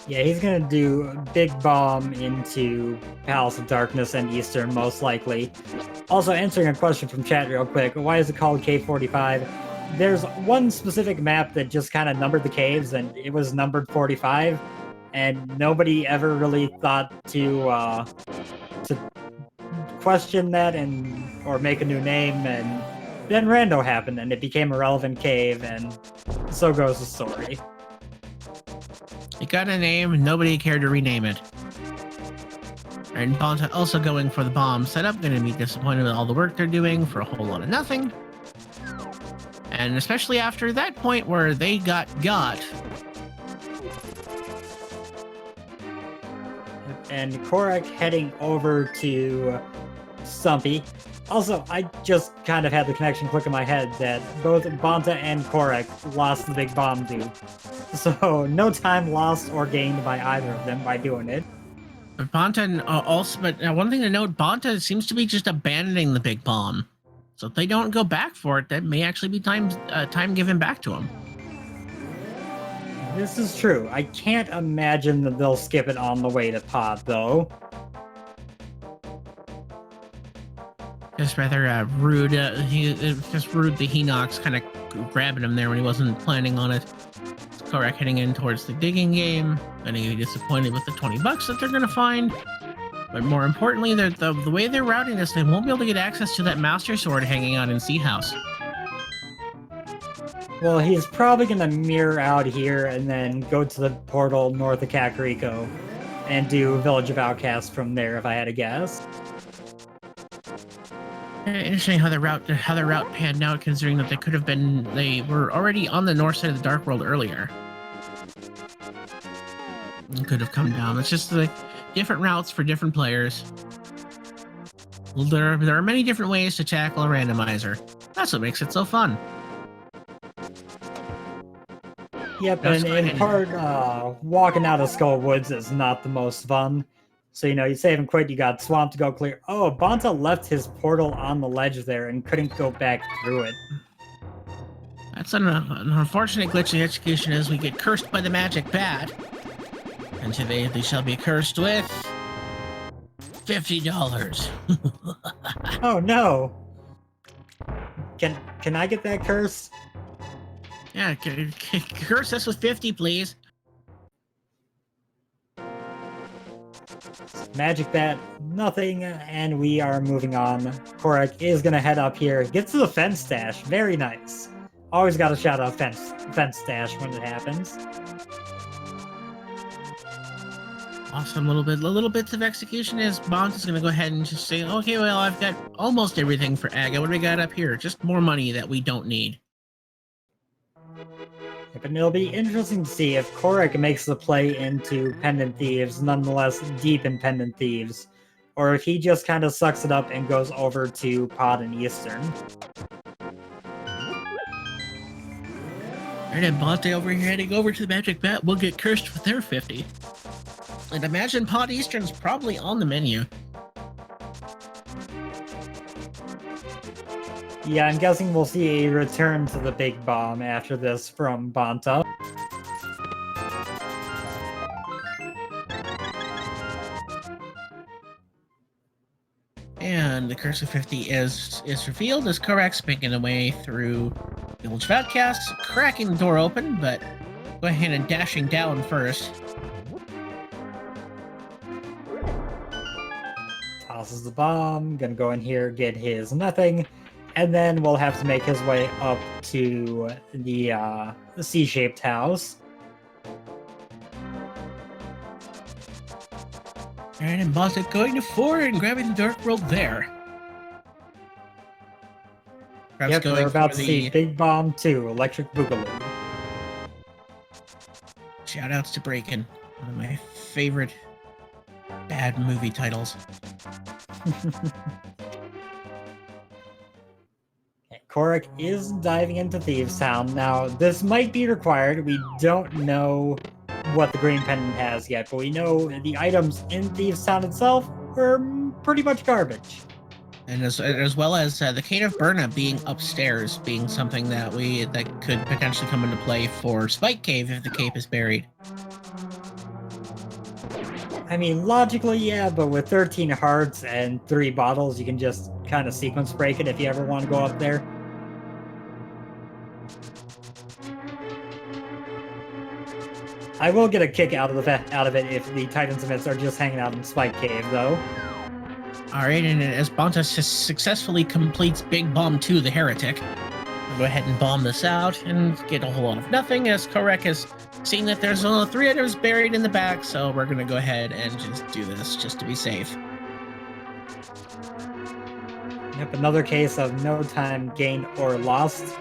Yeah, he's gonna do a big bomb into Palace of Darkness and Eastern, most likely. Also, answering a question from chat real quick, why is it called K45? There's one specific map that just kind of numbered the caves, and it was numbered 45, and nobody ever really thought to question that or make a new name, and then Rando happened, and it became a relevant cave, and so goes the story. It got a name, nobody cared to rename it. And Bonta also going for the bomb setup, gonna be disappointed with all the work they're doing for a whole lot of nothing. And especially after that point where they got. And Kohrek heading over to Stumpy. Also, I just kind of had the connection click in my head that both Bonta and Kohrek lost the big bomb dude. So, no time lost or gained by either of them by doing it. But Bonta one thing to note, Bonta seems to be just abandoning the big bomb. So if they don't go back for it, that may actually be time given back to him. This is true. I can't imagine that they'll skip it on the way to Pod, though. Just rather rude. It's just rude the Hinox kind of grabbing him there when he wasn't planning on it. Kohrek heading in towards the digging game. Going to be disappointed with the $20 that they're going to find. But more importantly, the way they're routing this, they won't be able to get access to that Master Sword hanging out in Sea House. Well, he's probably going to mirror out here and then go to the portal north of Kakariko and do Village of Outcasts from there, if I had to guess. Interesting how the route panned out, considering that they were already on the north side of the Dark World earlier. It could have come down. It's just like different routes for different players. Well, there are many different ways to tackle a randomizer. That's what makes it so fun. Yep, and in part, walking out of Skull Woods is not the most fun. So, you save and quit, you got Swamp to go clear. Oh, Bonta left his portal on the ledge there and couldn't go back through it. That's an unfortunate glitch in execution as we get cursed by the magic bat. And today they shall be cursed with $50. Oh no! Can I get that curse? Yeah, curse us with 50, please. Magic bat, nothing, and we are moving on. Kohrek is gonna head up here. Gets to the fence stash. Very nice. Always gotta shout out fence stash when it happens. Awesome little bits of execution is Bonta's gonna go ahead and just say, okay, well, I've got almost everything for Aga. What do we got up here? Just more money that we don't need. But it'll be interesting to see if Kohrek makes the play into Pendant Thieves, nonetheless deep in Pendant Thieves, or if he just kind of sucks it up and goes over to Pod and Eastern. Alright, and Bonta over here heading over to the Magic Bat will get cursed with their 50. And imagine Pod Eastern's probably on the menu. Yeah, I'm guessing we'll see a return to the Big Bomb after this from Bonta. And the Curse of 50 is revealed as Kohrek's making away through the Village of Outcasts, cracking the door open, but go ahead and dashing down first. Tosses the bomb, gonna go in here, get his nothing. And then we'll have to make his way up to the C-shaped house. Alright, and Bonta going to 4 and grabbing the Dark World there. Perhaps yep, we're about to see Big Bomb 2, Electric Boogaloo. Shoutouts to Breakin', one of my favorite bad movie titles. Kohrek is diving into Thieves Town. Now, this might be required. We don't know what the green pendant has yet, but we know the items in Thieves Town itself were pretty much garbage. And as well as the Cane of Burna being upstairs, being something that could potentially come into play for Spike Cave if the cape is buried. I mean, logically, yeah, but with 13 hearts and 3 bottles, you can just kind of sequence break it if you ever want to go up there. I will get a kick out of it if the Titans Emits are just hanging out in Spike Cave, though. Alright, and as Bonta successfully completes Big Bomb 2, the Heretic, we'll go ahead and bomb this out and get a whole lot of nothing, as Kohrek has seen that there's only 3 items buried in the back, so we're going to go ahead and just do this, just to be safe. Yep, another case of no time gained or lost.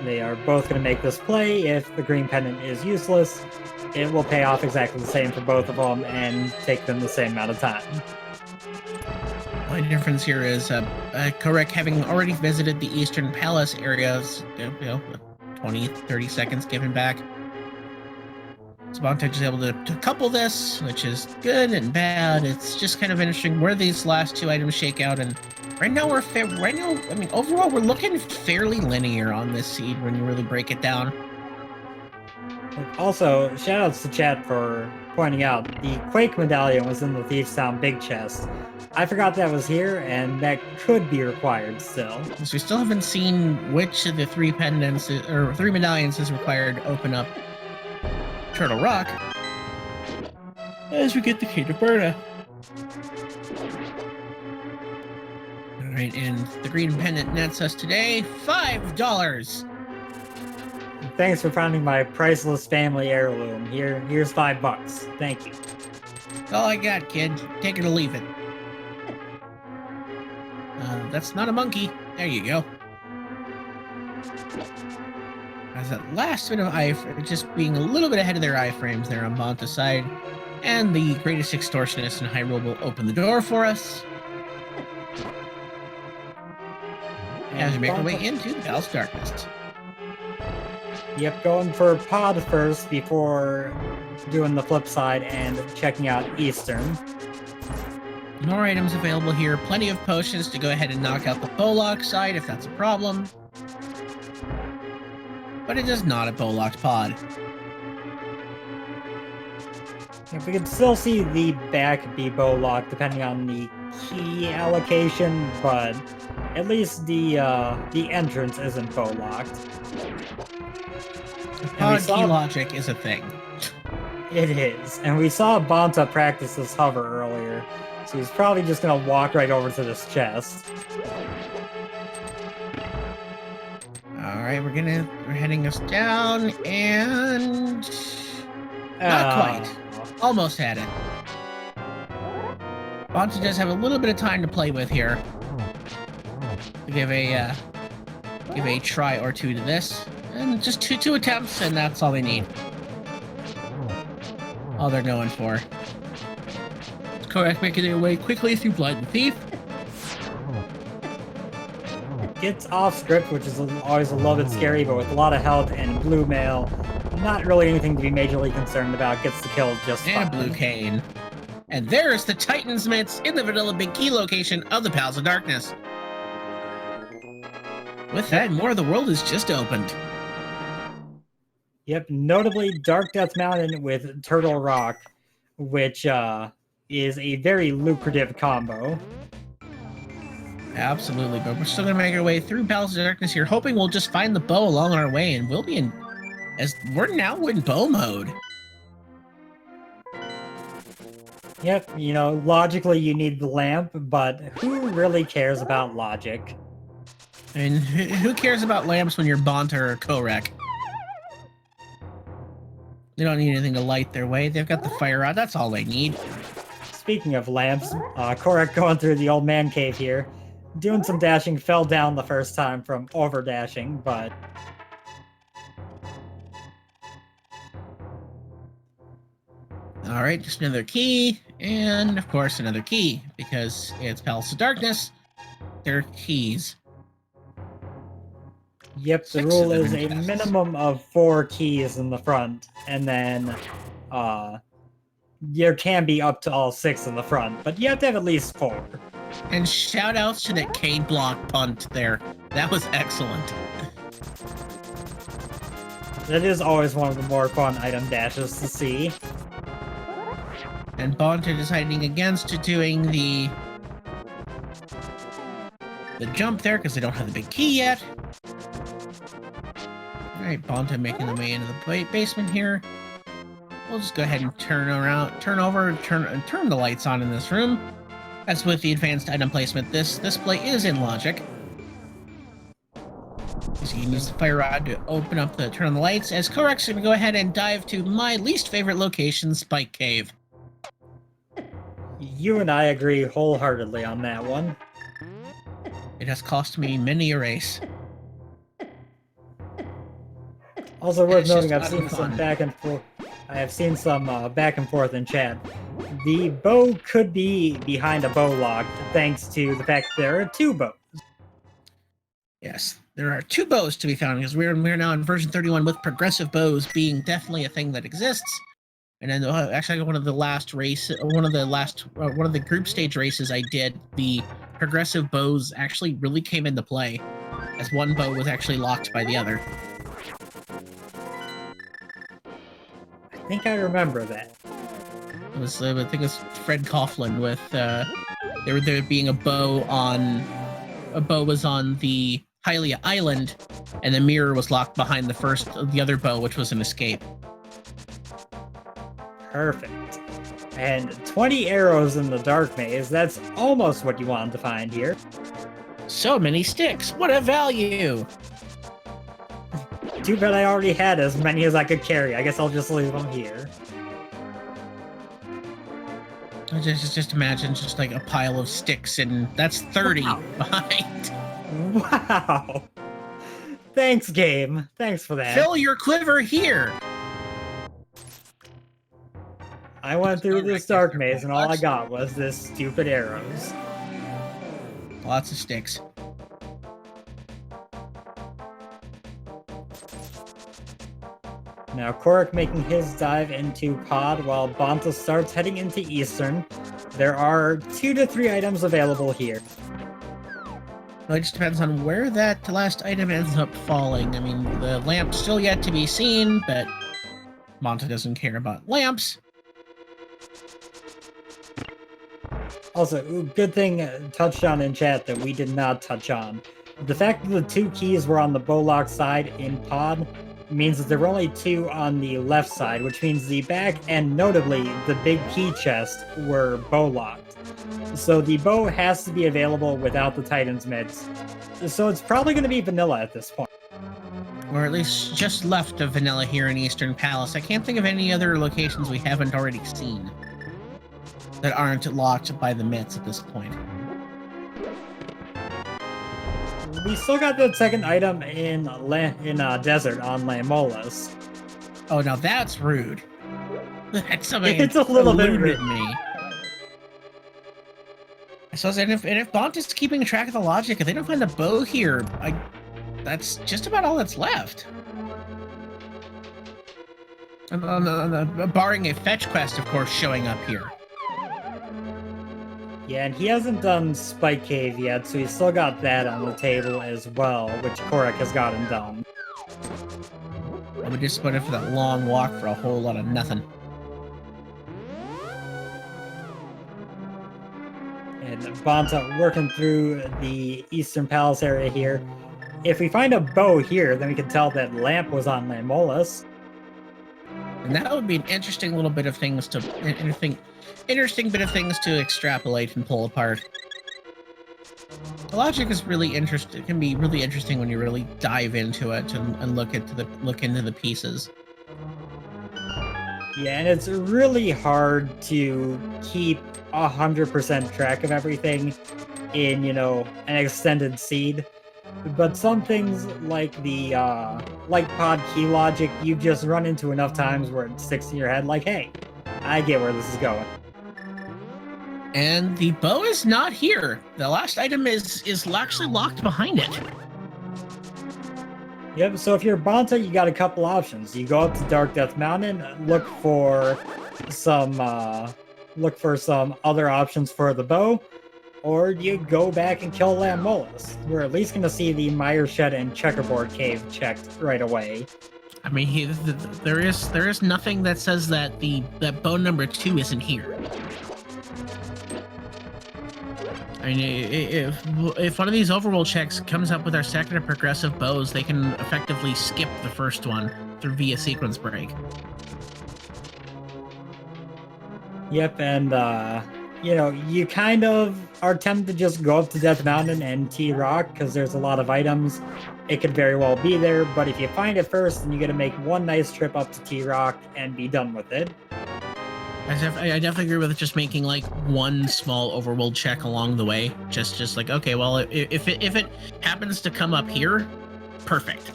They are both going to make this play. If the green pendant is useless, it will pay off exactly the same for both of them and take them the same amount of time. The only difference here is Kohrek having already visited the Eastern Palace areas, 20, 30 seconds given back. So Bonta is able to couple this, which is good and bad. It's just kind of interesting where these last 2 items shake out, and right now overall we're looking fairly linear on this seed when you really break it down. Also, shoutouts to chat for pointing out the Quake medallion was in the Thieves Town big chest. I forgot that was here, and that could be required still. So we still haven't seen which of the 3 pendants or 3 medallions is required to open up Turtle Rock as we get the Key to Berta. Alright, and the green pendant nets us today $5. Thanks for finding my priceless family heirloom. Here's $5. Thank you. That's all I got, kid. Take it or leave it. That's not a monkey. There you go. As that last bit of just being a little bit ahead of their iframes there on Bonta's side. And the greatest extortionist in Hyrule will open the door for us. As we make our way into the Palace of Darkness. Yep, going for Pod first before doing the flip side and checking out Eastern. More items available here. Plenty of potions to go ahead and knock out the Bolock side if that's a problem. But it is not a Bolocked pod. If we can still see the back be bow-locked depending on the key allocation, but at least the entrance isn't bow-locked. Pod key logic is a thing. It is, and we saw Bonta practice this hover earlier, so he's probably just gonna walk right over to this chest. Alright, we're heading us down, and not quite. Almost had it. Bonta does have a little bit of time to play with here. To give a try or two to this. And just two attempts, and that's all they need. All they're going for. Kohrek making their way quickly through Blood and Thief. Gets off script, which is always a little bit scary, but with a lot of health and blue mail, not really anything to be majorly concerned about. Gets the kill just fine. And a blue cane. And there's the Titan's Mitts in the Vanilla Big Key location of the Palace of Darkness. With that, more of the world is just opened. Yep, notably Dark Death Mountain with Turtle Rock, which is a very lucrative combo. Absolutely, but we're still going to make our way through Palace of Darkness here, hoping we'll just find the bow along our way, and we'll be in... as we're now in bow mode. Yep, you know, logically you need the lamp, but who really cares about logic? And who cares about lamps when you're Bonta or Kohrek? They don't need anything to light their way. They've got the fire rod. That's all they need. Speaking of lamps, Kohrek going through the old man cave here. Doing some dashing, fell down the first time from over dashing, but... Alright, just another key, and of course another key, because it's Palace of Darkness. They're keys. Yep, the rule is a minimum of 4 keys in the front, and then there can be up to all 6 in the front, but you have to have at least 4. And shout outs to that K-block punt there. That was excellent. That is always one of the more fun item dashes to see. And Bonta deciding against doing the jump there because they don't have the big key yet. Alright, Bonta making the way into the basement here. We'll just go ahead and turn the lights on in this room. As with the advanced item placement, this display is in logic. So you can use the fire rod to turn on the lights. As Kohrek's going to go ahead and dive to my least favorite location, Spike Cave. You and I agree wholeheartedly on that one. It has cost me many a race. Also worth noting, I've seen some back and forth. I have seen some back and forth in chat. The bow could be behind a bow lock, thanks to the fact that there are 2 bows. Yes, there are 2 bows to be found because we're now in version 31 with progressive bows being definitely a thing that exists. And then actually one of the group stage races I did, the progressive bows actually really came into play, as one bow was actually locked by the other. think I remember that. It was, I think it was Fred Coughlin with there being a bow was on the Hylia Island, and the mirror was locked behind the other bow, which was an escape. Perfect. And 20 arrows in the dark maze, that's almost what you wanted to find here. So many sticks, what a value! Too bad I already had as many as I could carry. I guess I'll just leave them here. Just imagine just like a pile of sticks, and that's 30 behind. Wow. Thanks, game. Thanks for that. Fill your quiver here. I went through this dark maze, and all I got was this stupid arrows. Lots of sticks. Now Kohrek making his dive into Pod while Bonta starts heading into Eastern. There are 2 to 3 items available here. Well, it just depends on where that last item ends up falling. I mean, the lamp's still yet to be seen, but Bonta doesn't care about lamps. Also, good thing touched on in chat that we did not touch on. The fact that the 2 keys were on the Bowlock side in Pod means that there were only 2 on the left side, which means the back and notably the big key chest were bow locked. So the bow has to be available without the Titan's mids. So it's probably going to be vanilla at this point. Or at least just left of vanilla here in Eastern Palace. I can't think of any other locations we haven't already seen that aren't locked by the mitts at this point. We still got that second item in Desert on Lamolas. Oh, now that's rude. That's something It's a little bit eluded rude. me. So, and if Bonta's keeping track of the logic, if they don't find a bow here, that's just about all that's left. Barring a fetch quest, of course, showing up here. Yeah, and he hasn't done Spike Cave yet, so he's still got that on the table as well, which Kohrek has gotten done. I'll be disappointed for that long walk for a whole lot of nothing. And Bonta working through the Eastern Palace area here. If we find a bow here, then we can tell that Lamp was on Lamolas. And that would be an interesting little bit of things to interesting bit of things to extrapolate and pull apart. The logic is really interesting. It can be really interesting when you really dive into it and look into the pieces. Yeah, and it's really hard to keep 100% track of everything in, an extended seed. But some things like the like pod key logic, you just run into enough times where it sticks in your head like, hey, I get where this is going. And the bow is not here. The last item is actually locked behind it. Yep, so if you're Bonta, you got a couple options. You go up to Dark Death Mountain, look for some other options for the bow, or you go back and kill Lamolas. We're at least going to see the Mire Shed and Checkerboard Cave checked right away. I mean, there is nothing that says that that bow number 2 isn't here. I mean, if one of these overworld checks comes up with our second or progressive bows, they can effectively skip the first one through via sequence break. Yep, and you kind of are tempted to just go up to Death Mountain and T-Rock because there's a lot of items. It could very well be there, but if you find it first, then you got to make one nice trip up to T-Rock and be done with it. I definitely agree with just making like one small overworld check along the way. Just like, okay, well, if it happens to come up here, perfect.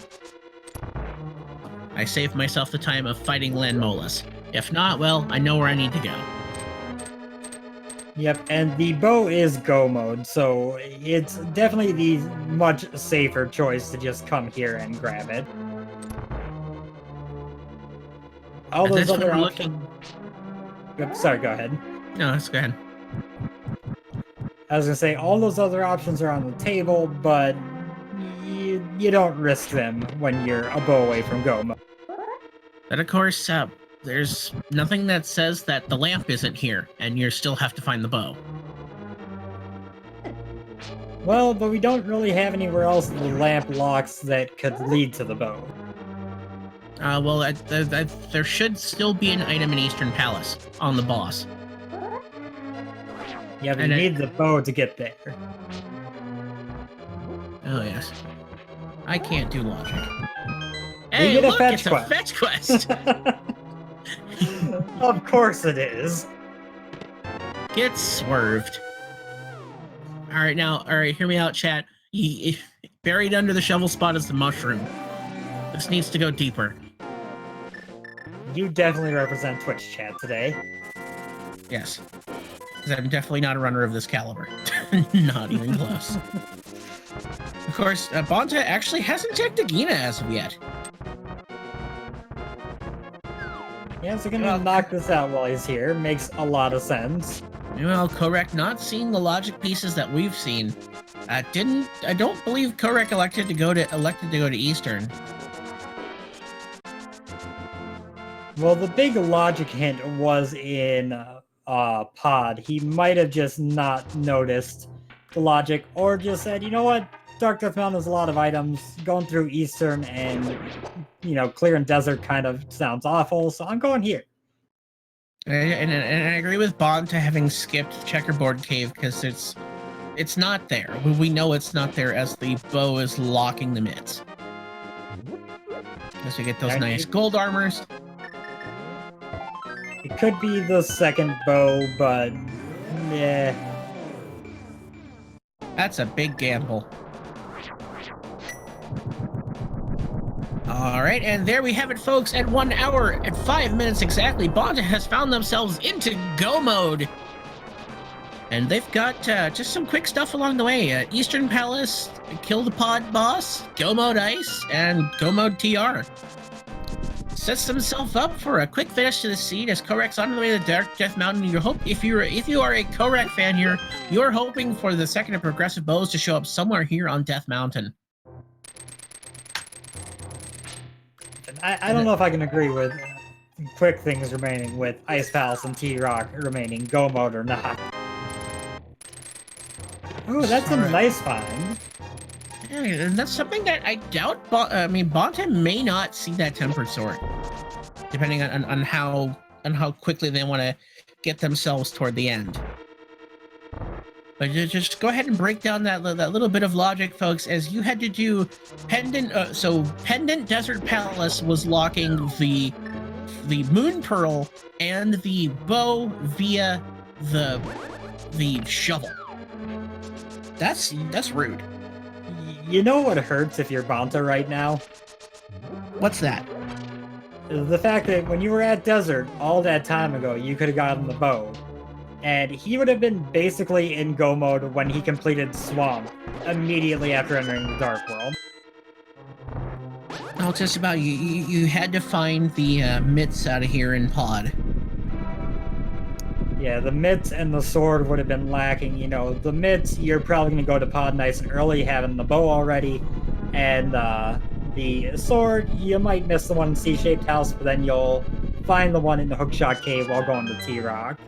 I saved myself the time of fighting Lamolas. If not, well, I know where I need to go. Yep, and the bow is go mode, so it's definitely the much safer choice to just come here and grab it. All those other options. Yep, sorry, go ahead. No, let's go ahead. I was gonna say all those other options are on the table, but you don't risk them when you're a bow away from go mode. But of course, there's nothing that says that the lamp isn't here, and you still have to find the bow. Well, but we don't really have anywhere else the lamp locks that could lead to the bow. Well, there should still be an item in Eastern Palace on the boss. Yeah, but And you it- need the bow to get there. Oh, yes. I can't do logic. You Hey, get a look, fetch it's quest. a fetch quest! Of course it is. Get swerved. Alright, hear me out, chat. Buried under the shovel spot is the mushroom. This needs to go deeper. You definitely represent Twitch chat today. Yes. Because I'm definitely not a runner of this caliber. Not even close. Of course, Bonta actually hasn't checked Agina as of yet. Yeah, so gonna knock this out while he's here. Makes a lot of sense. Well, Kohrek not seeing the logic pieces that we've seen. I don't believe Kohrek elected to go to Eastern. Well, the big logic hint was in Pod. He might have just not noticed the logic, or just said, you know what, Dark Death Mountain has a lot of items. Going through Eastern and, clearing desert kind of sounds awful, so I'm going here. And I agree with Bonta having skipped Checkerboard Cave because it's not there. We know it's not there as the bow is locking the mids. As we get those nice gold armors. It could be the second bow, but yeah. That's a big gamble. All right, and there we have it, folks. At 1 hour and 5 minutes exactly, Bonta has found themselves into go mode. And they've got just some quick stuff along the way. Eastern Palace, kill the pod boss, go mode ice, and go mode TR. Sets themselves up for a quick finish to the seed as Kohrek's on the way to Dark Death Mountain. If you are a Kohrek fan here, you're hoping for the second of progressive bows to show up somewhere here on Death Mountain. I don't know if I can agree with quick things remaining with Ice Palace and T-Rock remaining go mode or not. Ooh, that's a nice find. Yeah, and that's something that I doubt. Bonta may not see that tempered sword, depending on how quickly they want to get themselves toward the end. But just go ahead and break down that little bit of logic, folks, as you had to do Pendant. So Pendant Desert Palace was locking the Moon Pearl and the bow via the shovel. That's rude. You know what hurts if you're Bonta right now? What's that? The fact that when you were at Desert all that time ago, you could have gotten the bow. And he would have been basically in go mode when he completed Swamp, immediately after entering the Dark World. Oh, it's just about you had to find the mitts out of here in Pod. Yeah, the mitts and the sword would have been lacking. The mitts, you're probably going to go to Pod nice and early, having the bow already. And the sword, you might miss the one in C-shaped house, but then you'll find the one in the Hookshot Cave while going to T-Rock.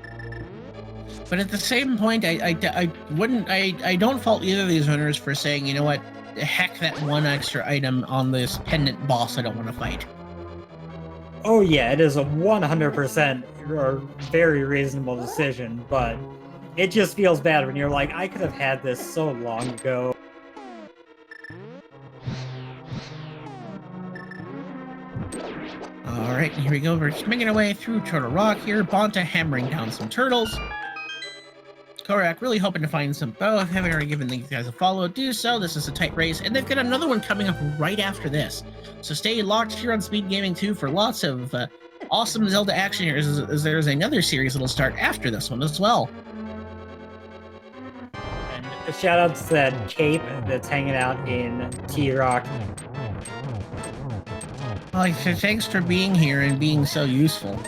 But at the same point, I don't fault either of these runners for saying, you know what, heck that one extra item on this pendant boss I don't want to fight. Oh yeah, it is a 100% or very reasonable decision, but it just feels bad when you're like, I could have had this so long ago. Alright, here we go. We're just making our way through Turtle Rock here. Bonta hammering down some turtles. Kohrek really hoping to find some bow. Having already given these guys a follow, do so. This is a tight race, and they've got another one coming up right after this. So stay locked here on Speed Gaming 2 for lots of awesome Zelda action here, as there's another series that'll start after this one as well. And a shout out to that cape that's hanging out in T-Rock. Well, thanks for being here and being so useful.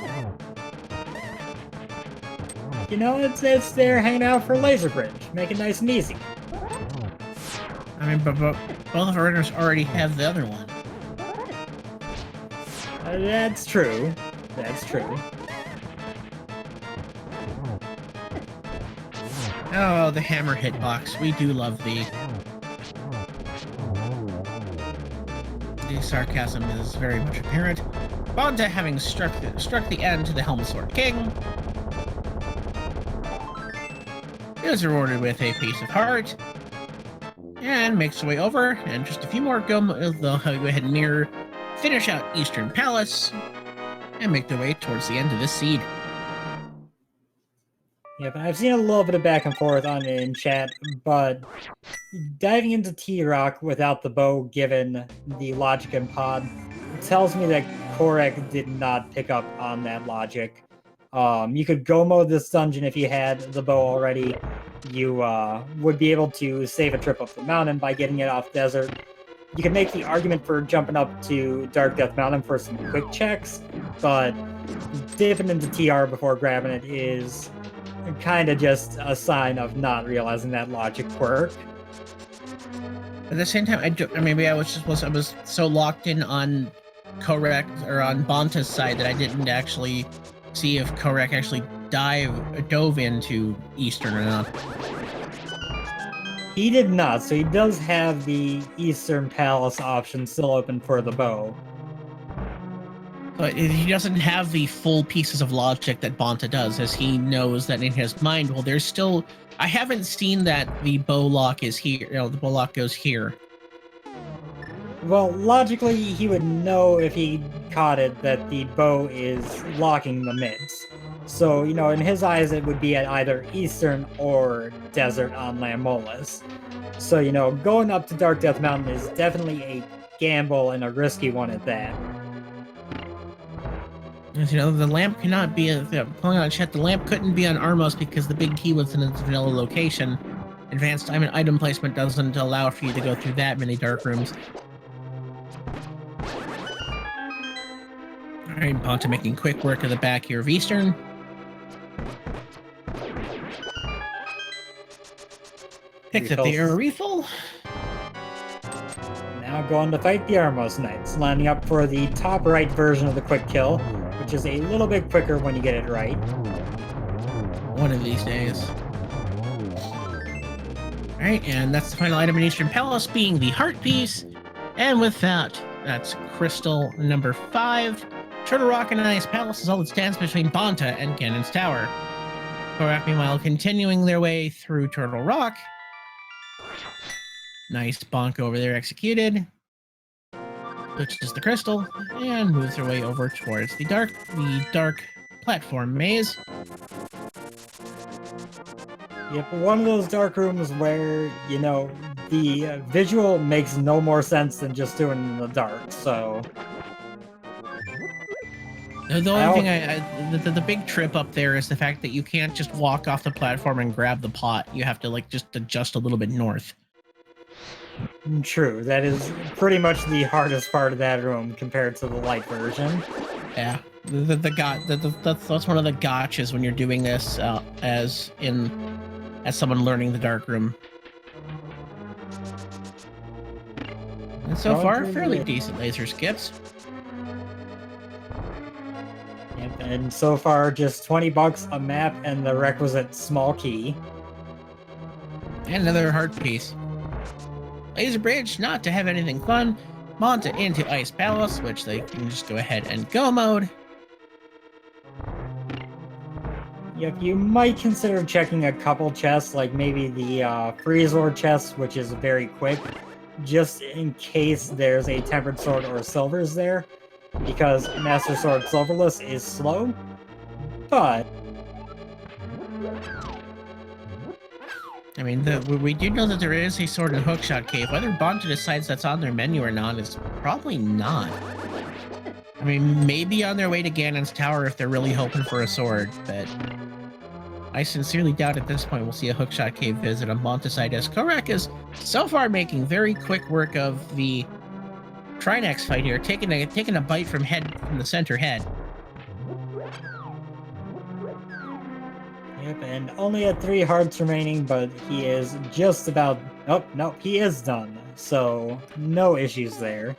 It's there hanging out for Laser Bridge. Make it nice and easy. I mean, but both of our runners already have the other one. That's true. That's true. Oh, the hammer hitbox. We do love the sarcasm is very much apparent. Bonta, having struck the end to the Helm Sword King, is rewarded with a piece of heart, and makes their way over, and just a few more they'll go ahead and finish out Eastern Palace, and make their way towards the end of this seed. Yep, I've seen a little bit of back and forth on it in chat, but diving into T-Rock without the bow given the logic and pod tells me that Kohrek did not pick up on that logic. You could go mode this dungeon if you had the bow already. You would be able to save a trip up the mountain by getting it off desert. You could make the argument for jumping up to Dark Death Mountain for some quick checks, but dipping into TR before grabbing it is kind of just a sign of not realizing that logic quirk. At the same time, I was so locked in on Kohrek or on Bonta's side that I didn't actually see if Kohrek actually dove into Eastern or not. He did not, so he does have the Eastern Palace option still open for the bow. But he doesn't have the full pieces of logic that Bonta does, as he knows that in his mind, well, there's still... I haven't seen that the bow lock is here, the bow lock goes here. Well, logically, he would know if he caught it that the bow is locking the mids. So, in his eyes, it would be at either Eastern or Desert on Lammolas. So, going up to Dark Death Mountain is definitely a gamble and a risky one at that. As the lamp cannot be pulling on chat. The lamp couldn't be on Armos because the big key was in its vanilla location. Advanced item placement doesn't allow for you to go through that many dark rooms. Alright, Bonta making quick work of the back here of Eastern. Picked up the air refill. Now going to fight the Armos Knights, lining up for the top right version of the quick kill, which is a little bit quicker when you get it right. One of these days. Alright, and that's the final item in Eastern Palace, being the heart piece. And with that, that's crystal number 5. Turtle Rock and Ice Palace is all that stands between Bonta and Ganon's Tower. Kohrek, meanwhile, continuing their way through Turtle Rock. Nice bonk over there executed. Switches the crystal and moves their way over towards the dark platform maze. Yep, one of those dark rooms where, the visual makes no more sense than just doing it in the dark, so... The only thing the big trip up there is the fact that you can't just walk off the platform and grab the pot. You have to, just adjust a little bit north. True, that is pretty much the hardest part of that room compared to the light version. Yeah, that's one of the gotchas when you're doing this as someone learning the dark room. And so far, fairly decent laser skips. Yep, and so far, just $20 a map and the requisite small key. And another heart piece. Laser Bridge, not to have anything fun. Bonta into Ice Palace, which they can just go ahead and go mode. Yep, you might consider checking a couple chests, like maybe the Freeze Ore chest, which is very quick, just in case there's a Tempered Sword or Silvers there, because Master Sword Silverless is slow, but... I mean, we do know that there is a sword and hookshot cave. Whether Bonta decides that's on their menu or not is probably not. I mean, maybe on their way to Ganon's Tower if they're really hoping for a sword, but I sincerely doubt at this point we'll see a hookshot cave visit on Bonta's side, as Kohrek is so far making very quick work of the Trinex fight here, taking a bite from the center head. Yep, and only at 3 hearts remaining, but he is just about... Oh, no, he is done. So, no issues there.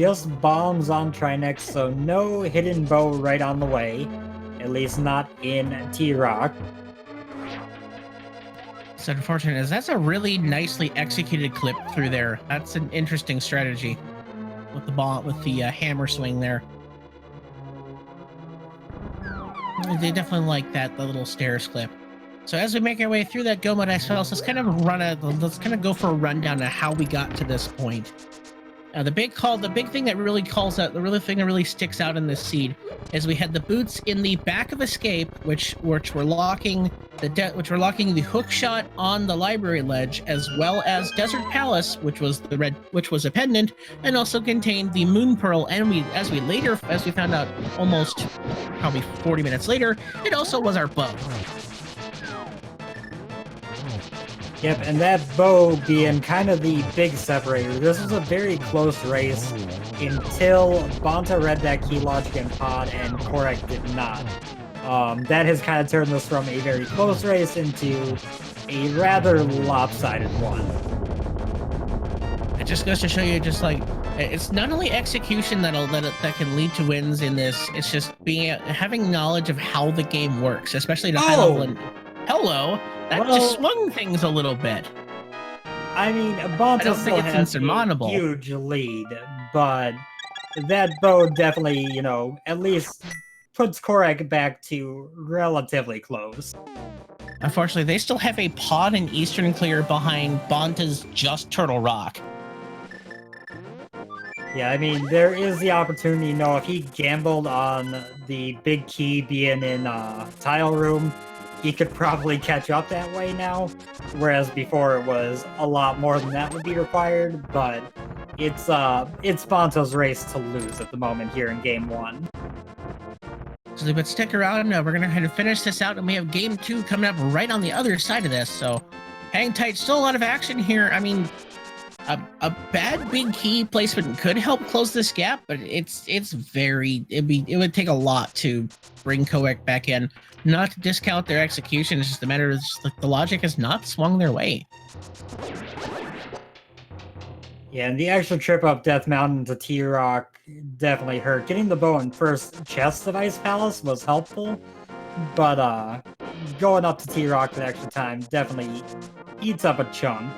just bombs on Trinex, so no hidden bow right on the way. At least not in T-Rock. It's unfortunate, as that's a really nicely executed clip through there. That's an interesting strategy with the ball, with the hammer swing there. They definitely like that, the little stairs clip. So as we make our way through that go mode ice let's kind of go for a rundown of how we got to this point. The big thing that really calls out, the thing that really sticks out in this seed is we had the boots in the back of Escape, which were locking the hook shot on the library ledge, as well as Desert Palace, which was a pendant, and also contained the Moon Pearl. And as we found out almost probably 40 minutes later, it also was our bow. Yep, and that bow being kind of the big separator. This was a very close race until Bonta read that key logic and pod and Kohrek did not. That has kind of turned this from a very close race into a rather lopsided one. It just goes to show you, just like, it's not only execution that can lead to wins in this, it's just having knowledge of how the game works, especially at a high level. And hello! That just swung things a little bit. I mean, Bonta still has a huge lead, but that bow definitely, at least puts Kohrek back to relatively close. Unfortunately, they still have a pod in Eastern Clear behind Bonta's just Turtle Rock. Yeah, I mean, there is the opportunity, if he gambled on the big key being in Tile Room, he could probably catch up that way now, whereas before it was a lot more than that would be required, but it's Bonta's race to lose at the moment here in Game 1. So, but stick around, we're going to finish this out, and we have Game 2 coming up right on the other side of this, so hang tight. Still a lot of action here. I mean, a bad big key placement could help close this gap, but it would take a lot to bring Kohrek back in. Not to discount their execution, it's just a matter of the logic has not swung their way. Yeah, and the extra trip up Death Mountain to T-Rock definitely hurt. Getting the bow in first chest of Ice Palace was helpful, but going up to T-Rock that extra time definitely eats up a chunk.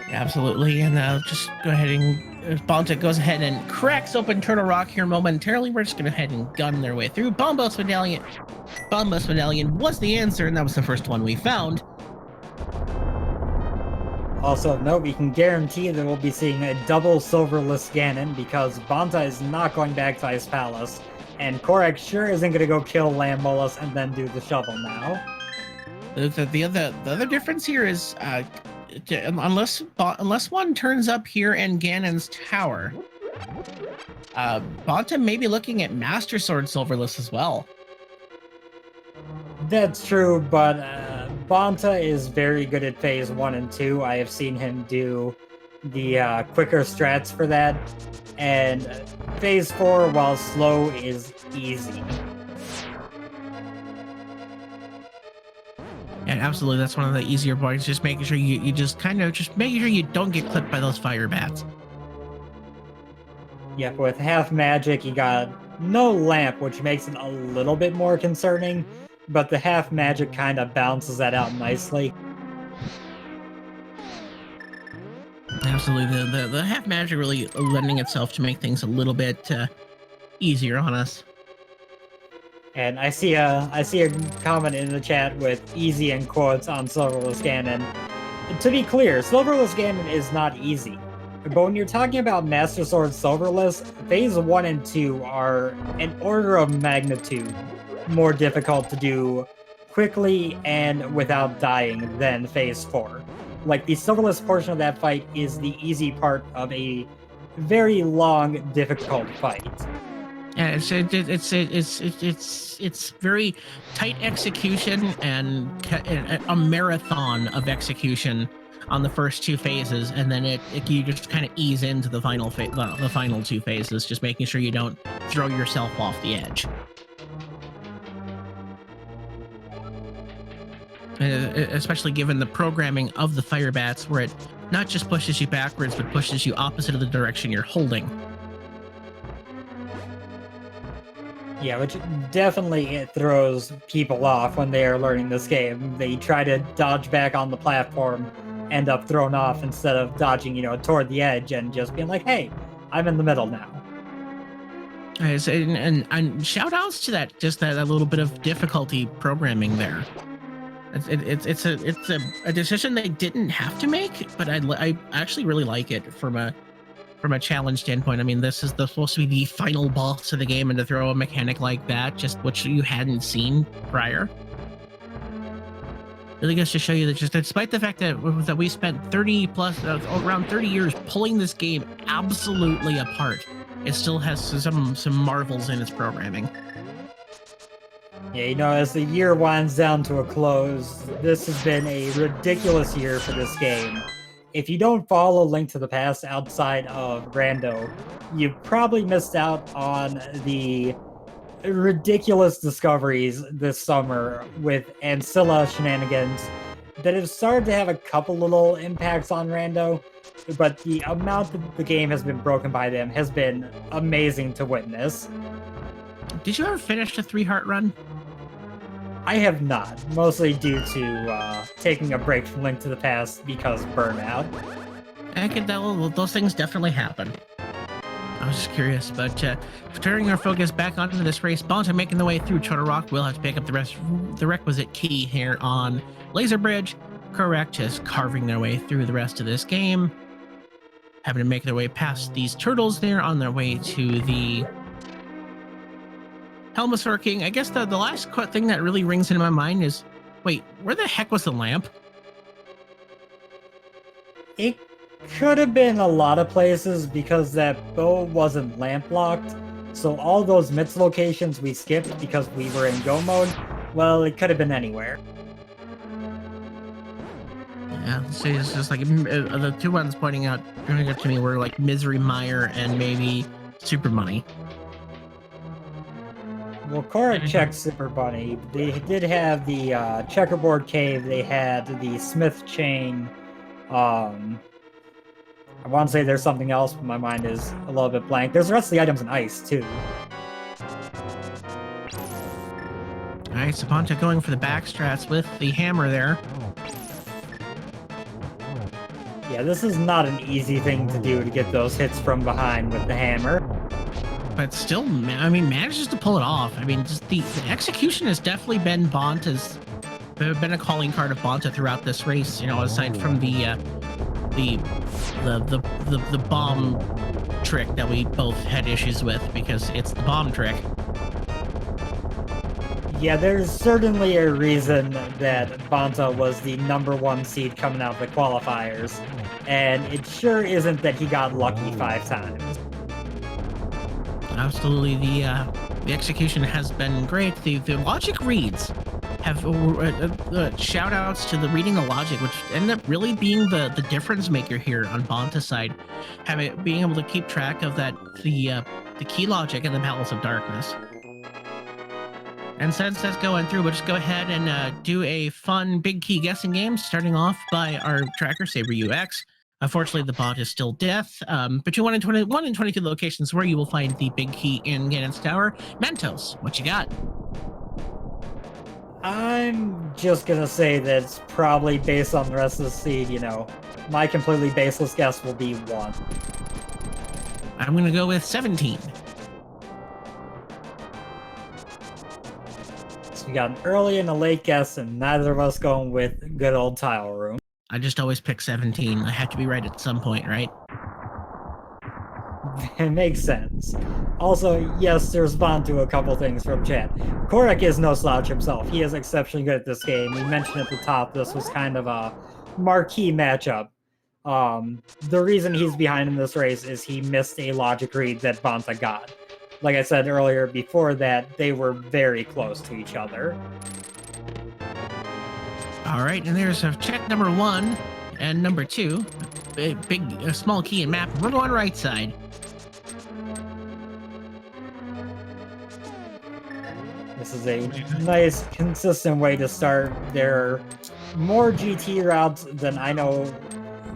Absolutely, and just go ahead and Bonta goes ahead and cracks open Turtle Rock here momentarily. We're just going to go ahead and gun their way through. Bombos Medallion was the answer, and that was the first one we found. Also, note, we can guarantee that we'll be seeing a double silverless Ganon because Bonta is not going back to Ice Palace, and Kohrek sure isn't going to go kill Lambolus and then do the shovel now. The other difference here is unless one turns up here in Ganon's tower, Bonta may be looking at Master Sword Silverless as well. That's true, but Bonta is very good at phase 1 and 2. I have seen him do the quicker strats for that, and phase 4, while slow, is easy. And absolutely, that's one of the easier parts. Just making sure you making sure you don't get clipped by those fire bats. Yeah, with half magic, you got no lamp, which makes it a little bit more concerning, but the half magic kind of balances that out nicely. Absolutely, the half magic really lending itself to make things a little bit easier on us. And I see a comment in the chat with easy in quotes on Silverless Ganon. To be clear, Silverless Ganon is not easy. But when you're talking about Master Sword Silverless, phase 1 and 2 are an order of magnitude more difficult to do quickly and without dying than phase 4. Like, the Silverless portion of that fight is the easy part of a very long, difficult fight. Yeah, it's very tight execution and a marathon of execution on the first two phases, and then you just kind of ease into the final two phases, just making sure you don't throw yourself off the edge. especially given the programming of the fire bats, where it not just pushes you backwards, but pushes you opposite of the direction you're holding. Yeah, which definitely it throws people off when they are learning this game. They try to dodge back on the platform, end up thrown off instead of dodging, toward the edge and just being like, hey, I'm in the middle now. And shout outs to that, just that little bit of difficulty programming there. It's a decision they didn't have to make, but I actually really like it from a challenge standpoint. I mean, this is supposed to be the final boss of the game, and to throw a mechanic like that, just which you hadn't seen prior, really goes to show you that just despite the fact that we spent around 30 years pulling this game absolutely apart, it still has some marvels in its programming. Yeah, as the year winds down to a close, this has been a ridiculous year for this game. If you don't follow Link to the Past outside of Rando, you probably missed out on the ridiculous discoveries this summer with Ancilla shenanigans that have started to have a couple little impacts on Rando, but the amount that the game has been broken by them has been amazing to witness. Did you ever finish the 3-heart run? I have not, mostly due to taking a break from Link to the Past because burnout. Those things definitely happen. I was just curious, but turning our focus back onto this race, Bonta making the way through Choto Rock. We'll have to pick up the requisite key here on Laser Bridge. Kohrek just carving their way through the rest of this game, having to make their way past these turtles there on their way to the Helmasaur King. I guess the last thing that really rings into my mind is, wait, where the heck was the lamp? It could have been a lot of places because that bow wasn't lamp locked. So all those myths locations we skipped because we were in go mode, well, it could have been anywhere. Yeah, so it's just like the two ones pointing out to me were like Misery Mire and maybe Super Money. Well, Kohrek checked Super Bunny. They did have the checkerboard cave. They had the Smith chain. I want to say there's something else, but my mind is a little bit blank. There's the rest of the items in ice, too. All right, so Bonta going for the backstrats with the hammer there. Yeah, this is not an easy thing to do to get those hits from behind with the hammer. But still, I mean, manages to pull it off. I mean, just the execution has definitely been a calling card of Bonta throughout this race. Aside from the bomb trick that we both had issues with, because it's the bomb trick. Yeah, there's certainly a reason that Bonta was the #1 seed coming out of the qualifiers, and it sure isn't that he got lucky 5 times. Absolutely, the execution has been great. The logic reads have shout outs to the reading the logic, which end up really being the difference maker here on Bonta's side, being able to keep track of the key logic and the Palace of Darkness. And since that's going through, we'll just go ahead and do a fun big key guessing game, starting off by our tracker Saber UX. Unfortunately, the bot is still death. Between 1 and 22 locations where you will find the big key in Ganon's Tower. Mentos, what you got? I'm just gonna say that it's probably based on the rest of the seed, My completely baseless guess will be 1. I'm gonna go with 17. So we got an early and a late guess, and neither of us going with good old tile room. I just always pick 17. I have to be right at some point, right? It makes sense. Also, yes, to respond to a couple things from chat. Kohrek is no slouch himself. He is exceptionally good at this game. We mentioned at the top this was kind of a marquee matchup. The reason he's behind in this race is he missed a logic read that Bonta got. Like I said earlier, before that, they were very close to each other. All right, and there's a check number 1 and number 2. A small key and map. We're going right side. This is a nice, consistent way to start. There are more GT routes than I know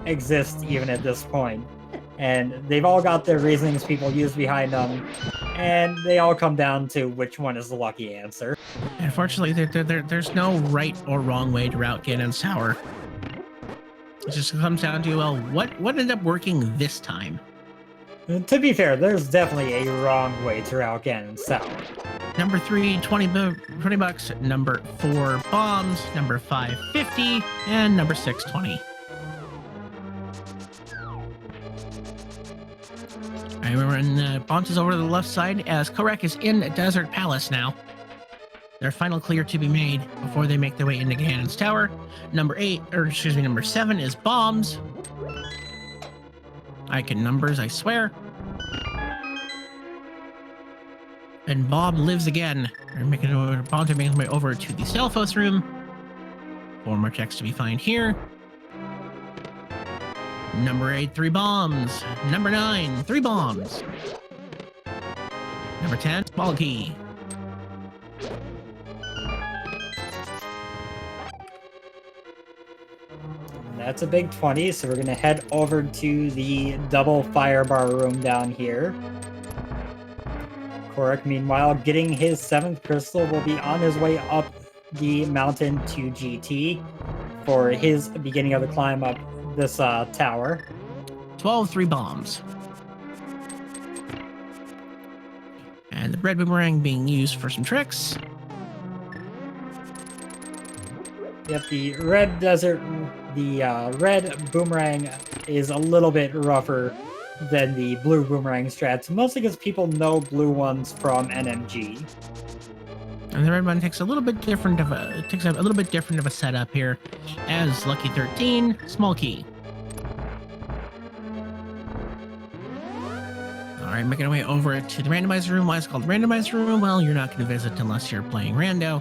exist even at this point. And they've all got their reasonings people use behind them, and they all come down to which one is the lucky answer. Unfortunately, there's no right or wrong way to route Ganon's Tower. It just comes down to, well, what ended up working this time? To be fair, there's definitely a wrong way to route Ganon's Tower. Number 3, 20 bucks. Number 4, bombs. Number 5, 50. And number 6, 20. I remember Bonta's over to the left side as Kohrek is in Desert Palace now. Their final clear to be made before they make their way into Ganon's Tower. Number 7 is bombs. I can numbers, I swear. And Bob lives again. Bonta making his way over to the Selphos room. 4 more checks to be found here. Number 8, 3 bombs. Number 9, 3 bombs. Number 10, small key. That's a big 20, so we're going to head over to the double fire bar room down here. Kohrek, meanwhile, getting his 7th crystal, will be on his way up the mountain to GT for his beginning of the climb up this tower. 12, 3 bombs. And the red boomerang being used for some tricks. Yep, the red boomerang is a little bit rougher than the blue boomerang strats, mostly because people know blue ones from NMG. And the red one takes a little bit different of a setup here, as Lucky 13, small key. All right, making our way over to the randomizer room. Why it's called the randomizer room? Well, you're not going to visit unless you're playing rando.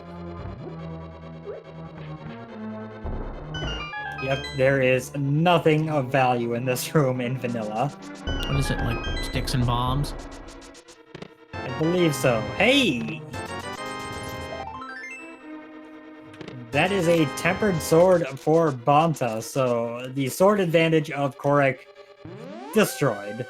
Yep, there is nothing of value in this room in vanilla. What is it, like sticks and bombs? I believe so. Hey! That is a tempered sword for Bonta, so the sword advantage of Kohrek destroyed.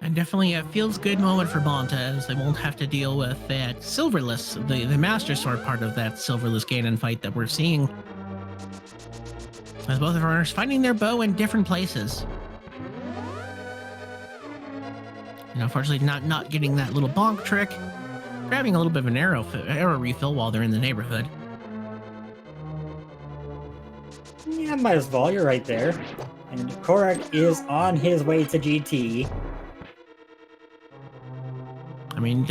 And definitely a feels-good moment for Bonta, as they won't have to deal with that silverless, the Master Sword part of that silverless Ganon fight that we're seeing. As both of our runners finding their bow in different places. And unfortunately not getting that little bonk trick. Grabbing a little bit of an arrow refill while they're in the neighborhood. Yeah, might as well, you're right there. And Kohrek is on his way to GT. I mean,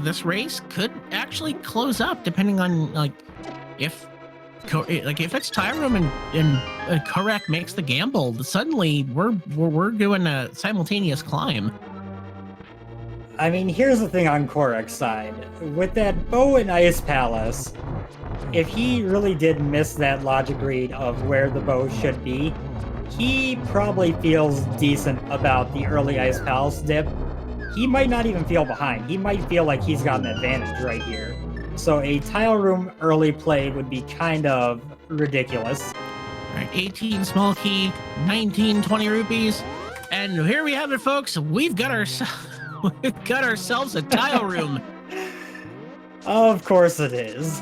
this race could actually close up depending on, like, if it's Tyrum and Kohrek makes the gamble, suddenly we're doing a simultaneous climb. I mean, here's the thing on Kohrek's side. With that bow and ice palace, if he really did miss that logic read of where the bow should be, he probably feels decent about the early ice palace dip. He might not even feel behind. He might feel like he's got an advantage right here. So a tile room early play would be kind of ridiculous. All right, 18 small key, 19 20 rupees, and here we have it, folks. We've got ourselves a tile room. Of course it is.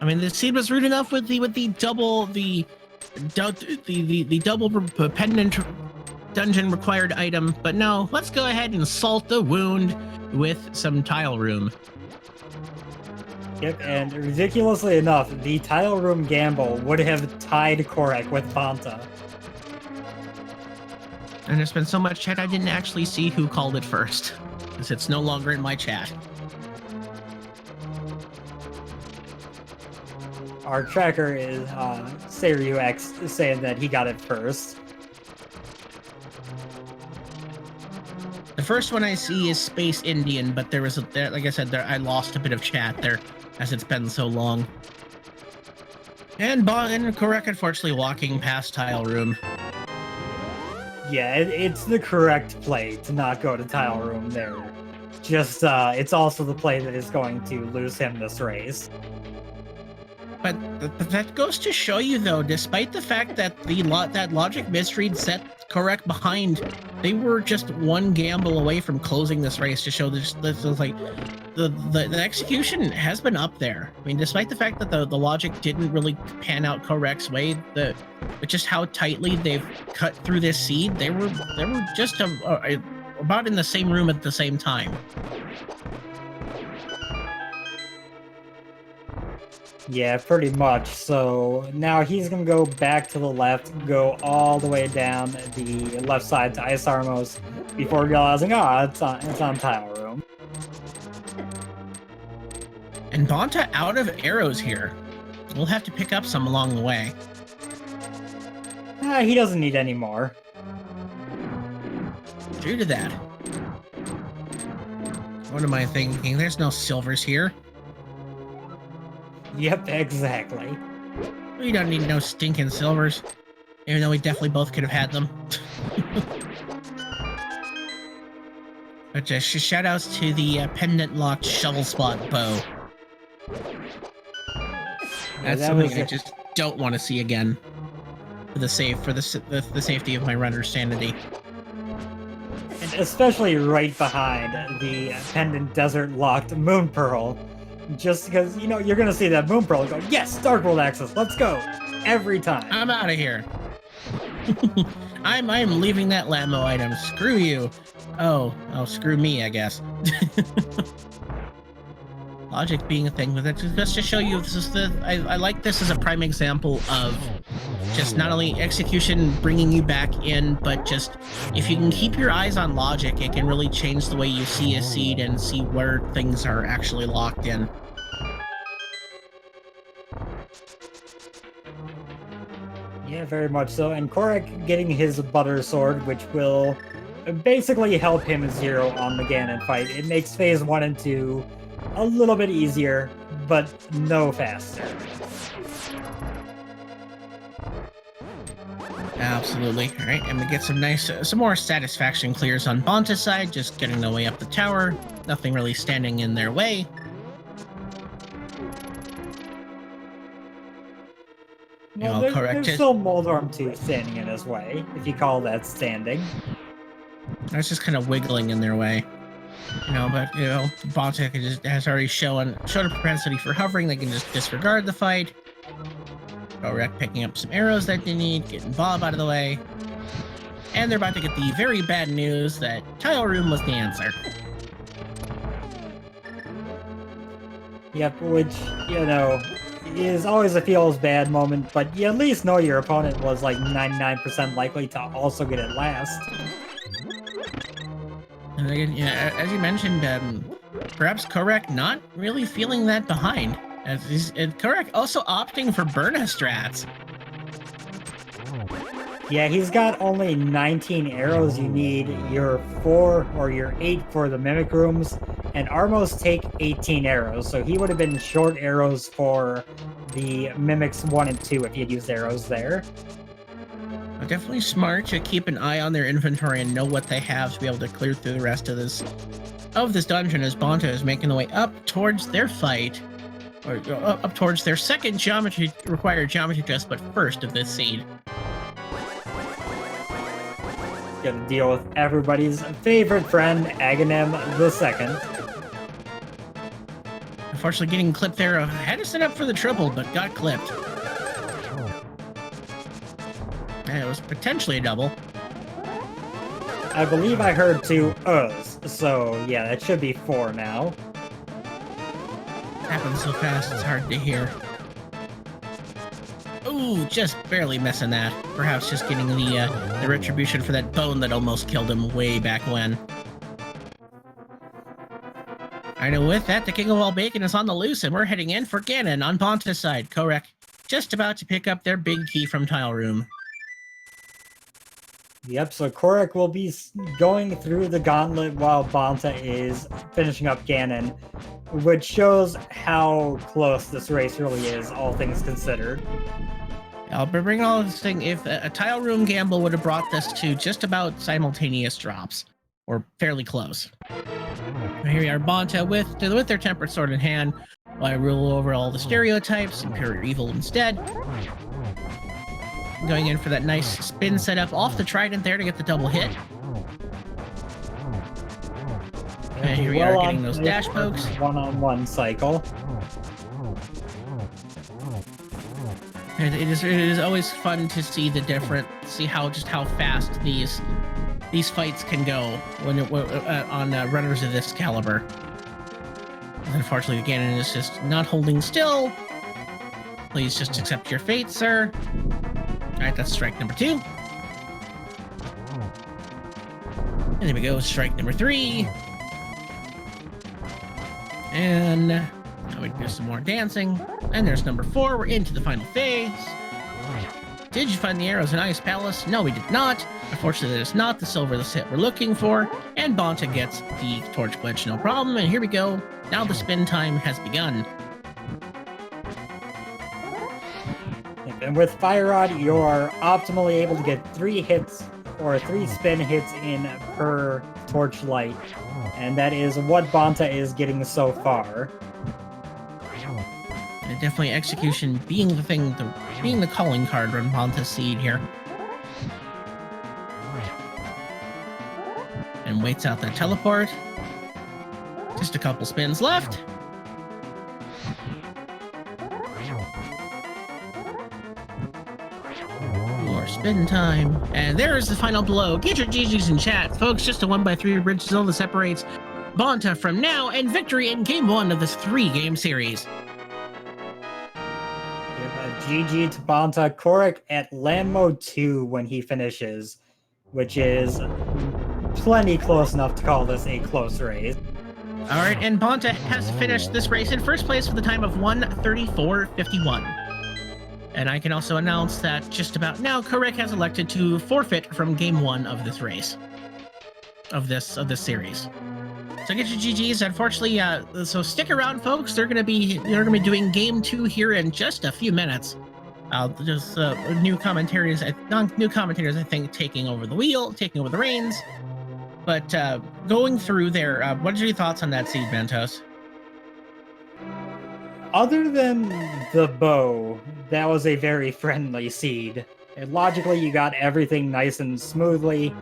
I mean, the seed was rude enough with the double pendant dungeon required item, but no, let's go ahead and salt the wound with some tile room. Yep, and ridiculously enough, the tile room gamble would have tied Kohrek with Bonta. And there's been so much chat, I didn't actually see who called it first, because it's no longer in my chat. Our tracker is SeiryuX saying that he got it first. The first one I see is Space Indian, but there was like I said, I lost a bit of chat there as it's been so long. And Kohrek unfortunately walking past tile room. Yeah, it's the correct play to not go to tile room there. Just it's also the play that is going to lose him this race. But that goes to show you, though, despite the fact that that logic misread set Kohrek behind, they were just one gamble away from closing this race to show this is like the execution has been up there. I mean, despite the fact that the logic didn't really pan out Kohrek's way, but just how tightly they've cut through this seed, they were just about in the same room at the same time. Yeah, pretty much. So now he's going to go back to the left, go all the way down the left side to Ice Armos before realizing, it's on Tile Room. And Bonta out of arrows here. We'll have to pick up some along the way. He doesn't need any more. True to that. What am I thinking? There's no silvers here. Yep, exactly. We don't need no stinking silvers. Even though we definitely both could have had them. But just shout outs to the pendant locked shovel spot bow. That's something I just don't want to see again. For the safety of my runner's sanity. And especially right behind the pendant desert locked moon pearl. Just because, you're going to see that moon pearl and go, yes, Dark World access, let's go. Every time. I'm out of here. I'm leaving that Lamo item. Screw you. Oh, screw me, I guess. Logic being a thing, but that's just to show you, I like this as a prime example of just not only execution bringing you back in, but just if you can keep your eyes on logic, it can really change the way you see a seed and see where things are actually locked in. Yeah, very much so. And Kohrek getting his butter sword, which will basically help him zero on the Ganon fight. It makes phase 1 and 2 a little bit easier, but no faster. Absolutely. All right, and we get some more satisfaction clears on Bonta's side, just getting their way up the tower. Nothing really standing in their way. Well, there's still Moldorm 2 standing in his way, if you call that standing. That's just kind of wiggling in their way. But Bonta has already shown a propensity for hovering. They can just disregard the fight. Kohrek picking up some arrows that they need, getting Bob out of the way. And they're about to get the very bad news that Tile Room was the answer. Yep, which, is always a feels bad moment, but you at least know your opponent was like 99% likely to also get it last. And again, as you mentioned, perhaps Kohrek not really feeling that behind. And Kohrek also opting for Burna strats. Yeah, he's got only 19 arrows. You need your 4 or your 8 for the Mimic Rooms, and Armos take 18 arrows, so he would have been short arrows for the Mimics 1 and 2 if he had used arrows there. Definitely smart to keep an eye on their inventory and know what they have to be able to clear through the rest of this dungeon as Bonta is making the way up towards their fight, or up towards their second required geometry test, but first of this seed. Gonna deal with everybody's favorite friend, Aghanim II. Unfortunately, getting clipped there. Had to set up for the triple, but got clipped. And it was potentially a double. I believe I heard 2 Uhs, so yeah, that should be 4 now. Happens so fast, it's hard to hear. Ooh, just barely missing that. Perhaps just getting the retribution for that bone that almost killed him way back when. Alright, and with that, the King of All Bacon is on the loose, and we're heading in for Ganon on Bonta's side. Kohrek just about to pick up their big key from Tile Room. Yep, so Kohrek will be going through the gauntlet while Bonta is finishing up Ganon, which shows how close this race really is, all things considered. I'll bring all this thing. If a Tile Room gamble would have brought this to just about simultaneous drops. or fairly close. Here we are, Bonta with their tempered sword in hand, while I rule over all the stereotypes and pure evil instead. Going in for that nice spin setup off the trident there to get the double hit. And here we are getting those dash pokes. One-on-one cycle. And it is always fun to see the see how fast these fights can go when on runners of this caliber. Unfortunately, Ganon is just not holding still. Please just accept your fate, sir. All right, that's strike number 2. And there we go, strike number 3. And now we do some more dancing. And there's number 4. We're into the final phase. Did you find the arrows in Ice Palace? No, we did not. Unfortunately, that is not the silver hit we're looking for. And Bonta gets the torch glitch, no problem. And here we go. Now the spin time has begun. And with Fire Rod, you're optimally able to get 3 hits or 3 spin hits in per torchlight. And that is what Bonta is getting so far. And definitely execution being the calling card on Bonta's seed here. And waits out that teleport. Just a couple spins left. More spin time. And there's the final blow. Get your GGs in chat. Folks, just a 1x3 bridge Zelda separates Bonta from now and victory in Game 1 of this 3-game series. GG to Bonta. Kohrek at land mode 2 when he finishes, which is plenty close enough to call this a close race. All right, and Bonta has finished this race in first place with a time of 1:34.51. And I can also announce that just about now, Kohrek has elected to forfeit from Game 1 of this race, of this series. So get your GGs. Unfortunately, so stick around, folks. They're gonna be doing Game 2 here in just a few minutes. Just new commentators, I think, taking over the reins. But going through there, what are your thoughts on that seed, Mentos? Other than the bow, that was a very friendly seed. And logically, you got everything nice and smoothly.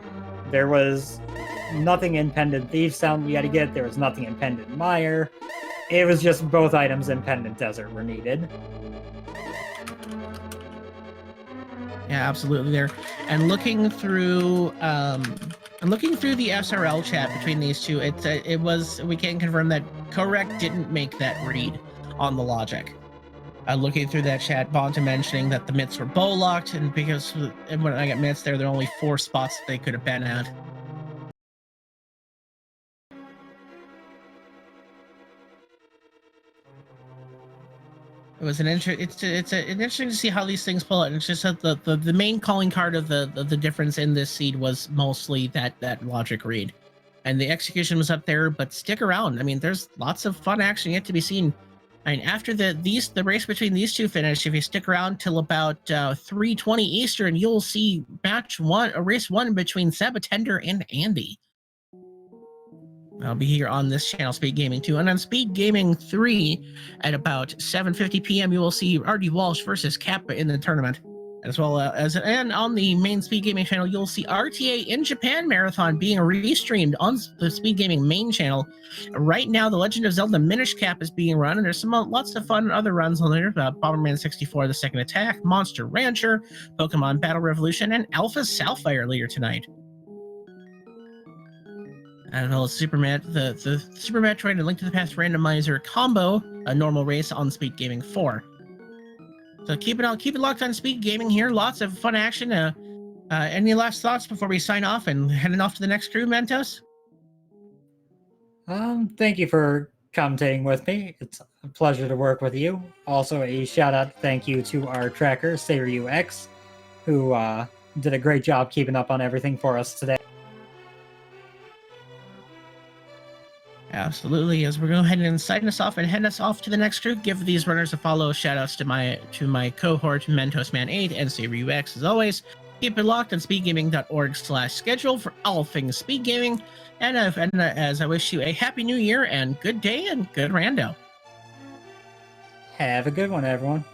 There was nothing in Pendant Thieves Town you had to get. There was nothing in Pendant Mire. It was just both items in Pendant Desert were needed. Yeah, absolutely there. And looking through the SRL chat between these two, we can confirm that Kohrek didn't make that read on the logic. Looking through that chat, Bonta mentioning that the mitts were bow locked, and when I got mitts there are only 4 spots that they could have been at. It was it's interesting to see how these things pull out. And it's just that the main calling card of the difference in this seed was mostly that logic read, and the execution was up there. But stick around. I mean, there's lots of fun action yet to be seen. I mean, after the race between these two finish, if you stick around till about 3:20 Eastern, you'll see race 1 between Sabatender and Andy. I'll be here on this channel, Speed Gaming 2, and on Speed Gaming 3 at about 7:50 p.m. you will see RD Walsh versus Kappa in the tournament, as well and on the main Speed Gaming channel you'll see RTA in Japan Marathon being restreamed on the Speed Gaming main channel. Right now, the Legend of Zelda Minish Cap is being run, and there's lots of fun other runs on there. Bomberman 64, The Second Attack, Monster Rancher, Pokemon Battle Revolution, and Alpha Sapphire later tonight. As well as the Super Metroid and Link to the Past Randomizer combo, a normal race on Speed Gaming 4. So keep it locked on Speed Gaming here. Lots of fun action. Any last thoughts before we sign off and heading off to the next crew, Mentos? Thank you for commentating with me. It's a pleasure to work with you. Also, a shout out thank you to our tracker, SaverUX, who did a great job keeping up on everything for us today. Absolutely. As we're going ahead and sign us off and head us off to the next group, give these runners a follow. Shout outs to my cohort, Mentos Man 8 and SaverUX as always. Keep it locked on speedgaming.org/schedule for all things speed gaming. And as I wish you a happy new year and good day and good rando. Have a good one, everyone.